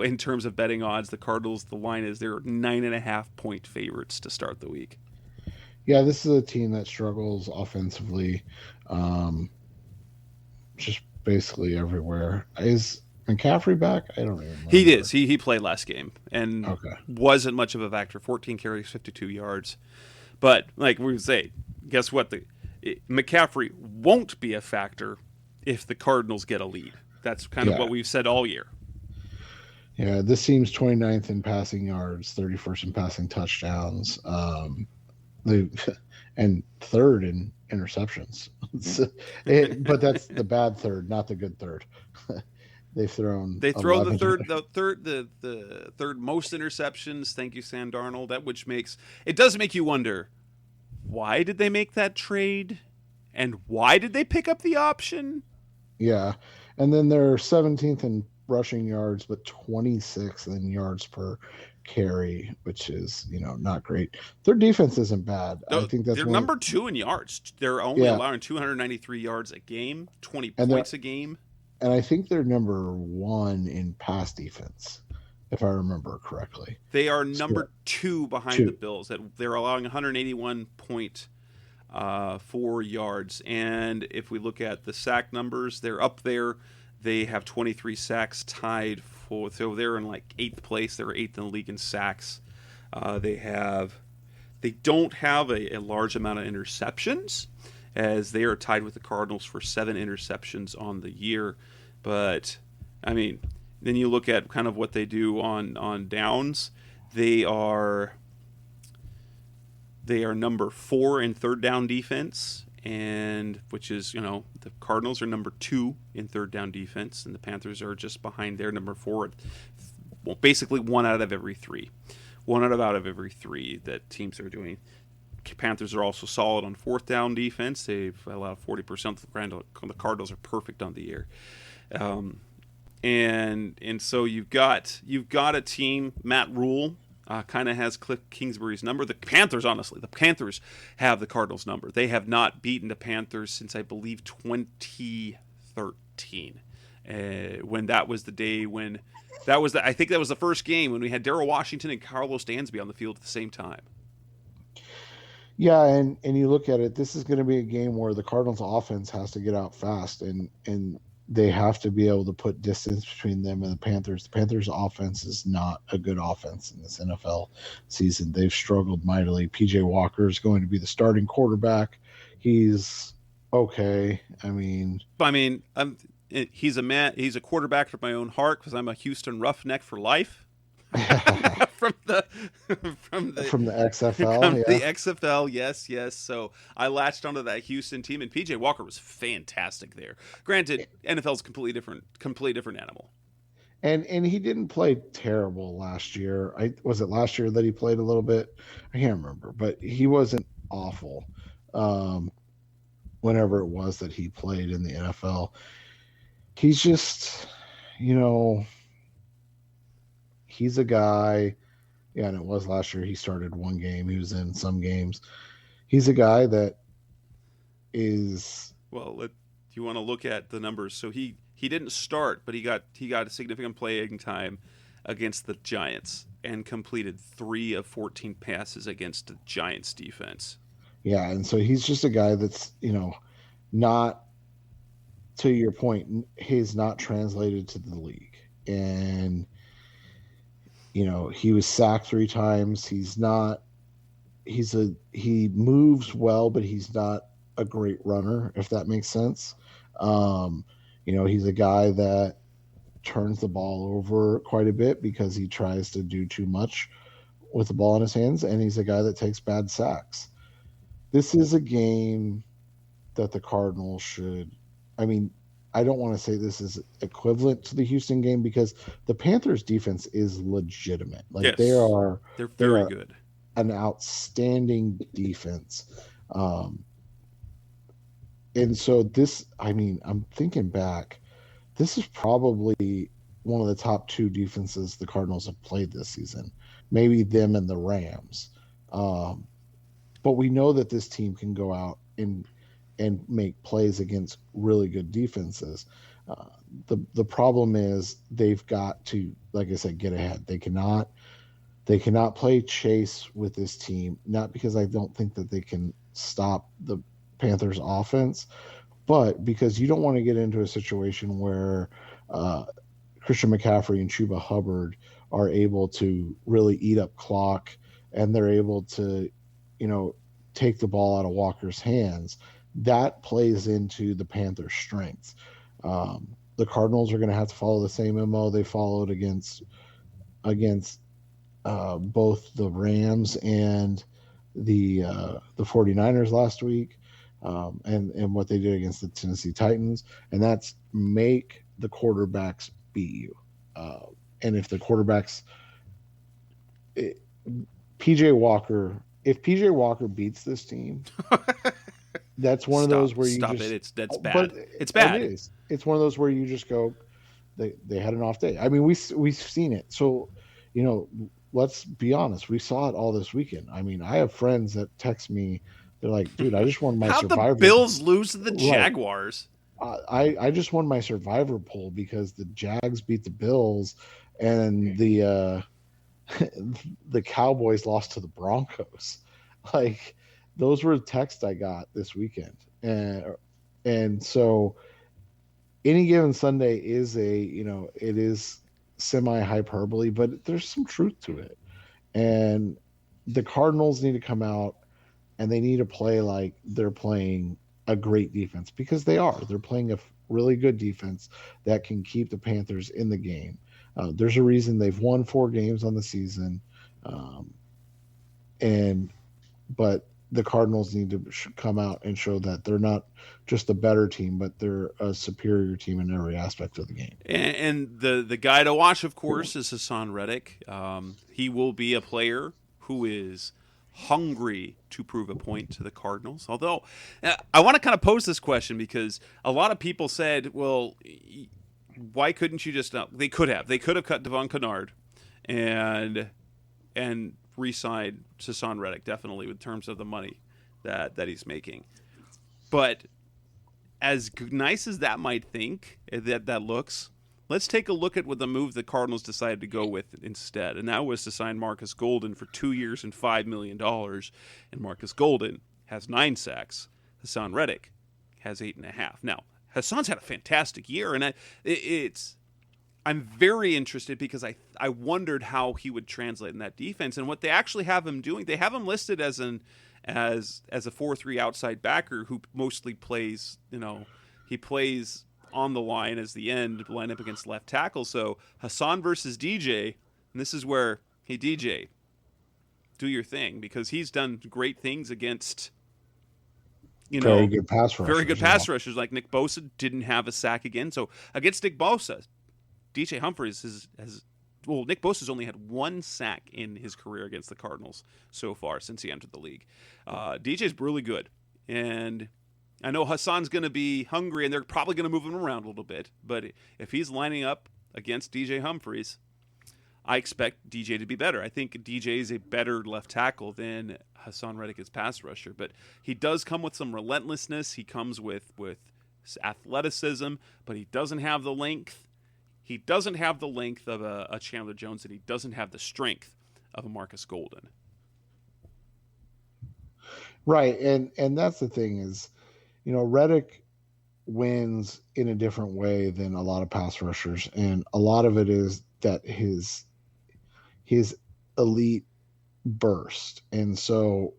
in terms of betting odds. The Cardinals, the line is they're 9.5 point favorites to start the week. Yeah, this is a team that struggles offensively, just basically everywhere. Is McCaffrey back? I don't even remember. He is. He played last game and wasn't much of a factor. 14 carries, 52 yards. But like we say, guess what? McCaffrey won't be a factor if the Cardinals get a lead. That's kind of what we've said all year. Yeah, this team's 29th in passing yards, 31st in passing touchdowns, and 3rd in interceptions. But that's the bad third, not the good third. They throw the third most interceptions. Thank you, Sam Darnold. It does make you wonder, why did they make that trade, and why did they pick up the option? Yeah, and then they're 17th in rushing yards, but 26th in yards per carry, which is not great. Their defense isn't bad. No, I think they're number 2 in yards. They're only allowing 293 yards a game, 20 points a game. And I think they're number 1 in pass defense, if I remember correctly. They are number 2 behind the Bills. They're allowing 181.4 yards. And if we look at the sack numbers, they're up there. They have 23 sacks tied for, so they're in like 8th place. They're 8th in the league in sacks. They don't have a large amount of interceptions, as they are tied with the Cardinals for 7 interceptions on the year. But, I mean, then you look at kind of what they do on downs. They are number 4 in third down defense, and which is, the Cardinals are number 2 in third down defense, and the Panthers are just behind their number 4. Well, basically one out of every 3. One out of every 3 that teams are doing. Panthers are also solid on fourth down defense. They've allowed 40%. The Cardinals are perfect on the air. And so you've got a team. Matt Rule kind of has Cliff Kingsbury's number. The Panthers have the Cardinals' number. They have not beaten the Panthers since, I believe, 2013, when that was the day when I think that was the first game when we had Darrell Washington and Carlos Dansby on the field at the same time. Yeah, and you look at it, this is going to be a game where the Cardinals offense has to get out fast, and they have to be able to put distance between them and the Panthers. The Panthers offense is not a good offense in this NFL season. They've struggled mightily. PJ Walker is going to be the starting quarterback. He's okay. He's a quarterback for my own heart because I'm a Houston Roughneck for life. from the XFL, the XFL, yes. So I latched onto that Houston team, and PJ Walker was fantastic there. Granted, NFL's completely different animal. And he didn't play terrible last year. Was it last year that he played a little bit? I can't remember, but he wasn't awful. Whenever it was that he played in the NFL, he's just, he's a guy, and it was last year. He started one game. He was in some games. He's a guy that is... Well, do you want to look at the numbers? So he didn't start, but he got a significant playing time against the Giants and completed 3 of 14 passes against the Giants defense. Yeah, and so he's just a guy that's, not, to your point, he's not translated to the league. And he was sacked 3 times. He moves well, but he's not a great runner, if that makes sense. He's a guy that turns the ball over quite a bit because he tries to do too much with the ball in his hands, and he's a guy that takes bad sacks. This is a game that the Cardinals should, I don't want to say this is equivalent to the Houston game because the Panthers defense is legitimate. Yes. They're very good. An outstanding defense. And so this, I'm thinking back, this is probably one of the top 2 defenses the Cardinals have played this season. Maybe them and the Rams. But we know that this team can go out and make plays against really good defenses. The problem is they've got to, like I said, get ahead. They cannot play chase with this team, not because I don't think that they can stop the Panthers offense, but because you don't want to get into a situation where Christian McCaffrey and Chuba Hubbard are able to really eat up clock, and they're able to, take the ball out of Walker's hands. That plays into the Panthers' strengths. The Cardinals are going to have to follow the same MO they followed against both the Rams and the 49ers last week, and what they did against the Tennessee Titans, and that's make the quarterbacks beat you. And if the quarterbacks, PJ Walker, if PJ Walker beats this team, that's one of those where you stop just... That's bad. It's bad. It is. It's one of those where you just go, they had an off day. We've seen it. So, let's be honest. We saw it all this weekend. I have friends that text me. They're like, dude, I just won my Survivor. How'd the Bills lose to the Jaguars? I just won my Survivor poll because the Jags beat the Bills and the Cowboys lost to the Broncos. Those were the texts I got this weekend. And so any given Sunday is it is semi hyperbole, but there's some truth to it. And the Cardinals need to come out and they need to play like they're playing a great defense, because they are. They're playing a really good defense that can keep the Panthers in the game. There's a reason they've won 4 games on the season. But the Cardinals need to come out and show that they're not just a better team, but they're a superior team in every aspect of the game. And the guy to watch, of course, is Hassan Reddick. He will be a player who is hungry to prove a point to the Cardinals. Although, I want to kind of pose this question because a lot of people said, well, why couldn't you just they could have cut Devon Kennard and re-signed Hassan Reddick, definitely, with terms of the money that he's making. But as nice as that might think that looks, let's take a look at what the move the Cardinals decided to go with instead, and that was to sign Marcus Golden for 2 years and $5 million. And Marcus Golden has 9 sacks. Hassan Reddick has 8.5. Now, Hassan's had a fantastic year, and I'm very interested because I wondered how he would translate in that defense. And what they actually have him doing, they have him listed as a 4-3 outside backer who mostly plays, he plays on the line as the end, line up against left tackle. So Hassan versus DJ, and this is where, hey DJ, do your thing, because he's done great things against very good pass rushers like Nick Bosa didn't have a sack again. So against Nick Bosa, DJ Humphries Nick Bosa's only had 1 sack in his career against the Cardinals so far since he entered the league. DJ's really good, and I know Hassan's going to be hungry, and they're probably going to move him around a little bit. But if he's lining up against DJ Humphries, I expect DJ to be better. I think DJ is a better left tackle than Hassan Reddick is pass rusher, but he does come with some relentlessness. He comes with athleticism, but he doesn't have the length. He doesn't have the length of a Chandler Jones, and he doesn't have the strength of a Marcus Golden. Right, and that's the thing is, Reddick wins in a different way than a lot of pass rushers, and a lot of it is that his elite burst. And so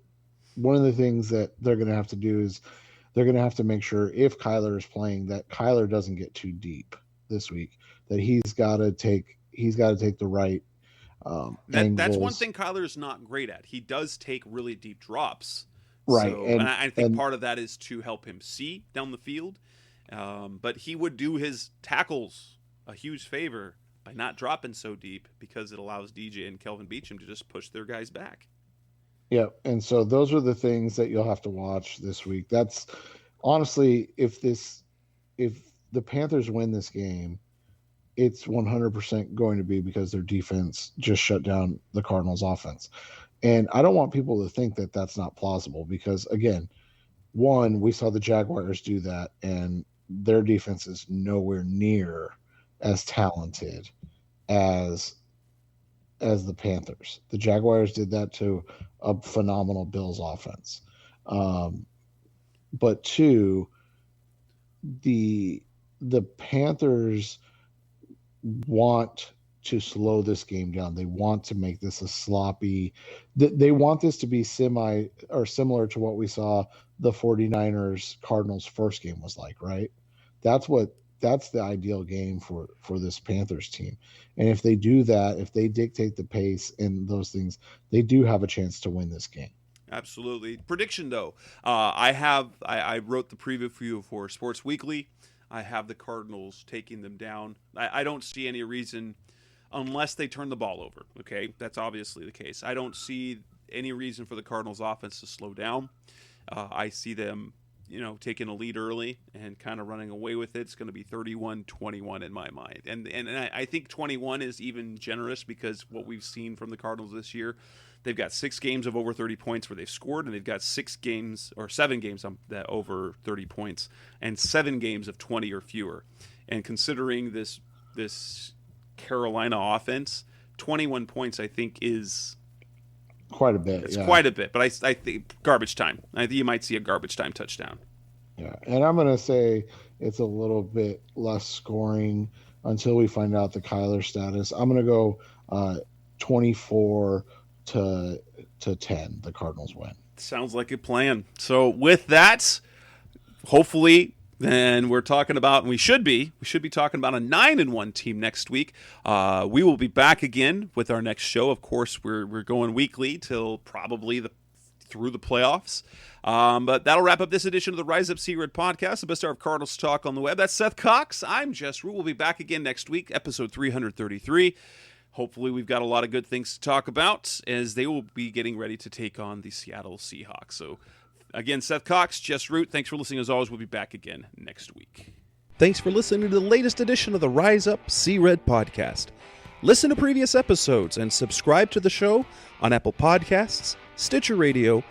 one of the things that they're going to have to do is they're going to have to make sure, if Kyler is playing, that Kyler doesn't get too deep this week, that he's got to take the right that's one thing Kyler is not great at. He does take really deep drops. Right. So, and I think part of that is to help him see down the field. But he would do his tackles a huge favor by not dropping so deep, because it allows DJ and Kelvin Beachum to just push their guys back. Yeah, and so those are the things that you'll have to watch this week. That's honestly, if the Panthers win this game, it's 100% going to be because their defense just shut down the Cardinals' offense. And I don't want people to think that that's not plausible, because, again, one, we saw the Jaguars do that, and their defense is nowhere near as talented as the Panthers. The Jaguars did that to a phenomenal Bills offense. But two, the Panthers want to slow this game down. They want to make this a sloppy. They want this to be similar to what we saw the 49ers Cardinals first game was like, right? That's the ideal game for this Panthers team. And if they do that, if they dictate the pace and those things, they do have a chance to win this game. Absolutely. Prediction, though. I wrote the preview for Sports Weekly. I have the Cardinals taking them down. I don't see any reason, unless they turn the ball over. Okay, that's obviously the case. I don't see any reason for the Cardinals offense to slow down. I see them, taking a lead early and kind of running away with it. It's going to be 31-21 in my mind. And I think 21 is even generous, because what we've seen from the Cardinals this year, they've got 6 games of over 30 points where they've scored, and they've got 7 games that over 30 points, and 7 games of 20 or fewer. And considering this Carolina offense, 21 points I think is quite a bit. It's quite a bit, but I think garbage time. I think you might see a garbage time touchdown. Yeah, and I'm going to say it's a little bit less scoring until we find out the Kyler status. I'm going to go 24-10. The Cardinals win. Sounds like a plan. So with that, hopefully, then we're talking about, and we should be talking about a 9-1 team next week. We will be back again with our next show. Of course, we're going weekly till probably the through the playoffs. But that'll wrap up this edition of the Rise Up Sea Red podcast, the best hour of Cardinals talk on the web. That's Seth Cox. I'm Jess Root. We'll be back again next week, episode 333. Hopefully we've got a lot of good things to talk about as they will be getting ready to take on the Seattle Seahawks. So again, Seth Cox, Jess Root, thanks for listening. As always, we'll be back again next week. Thanks for listening to the latest edition of the Rise Up Sea Red podcast. Listen to previous episodes and subscribe to the show on Apple Podcasts, Stitcher Radio,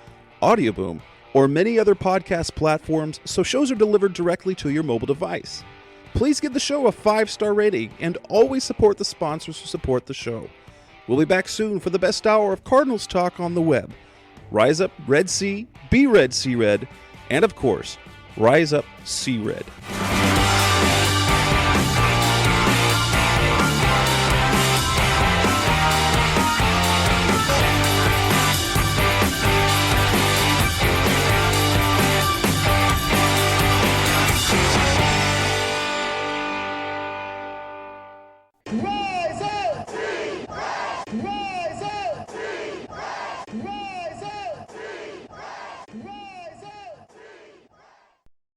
Audioboom, or many other podcast platforms so shows are delivered directly to your mobile device. Please give the show a 5-star rating and always support the sponsors who support the show. We'll be back soon for the best hour of Cardinals talk on the web. Rise up, Red Sea, be Red Sea Red, and of course, Rise Up Sea Red.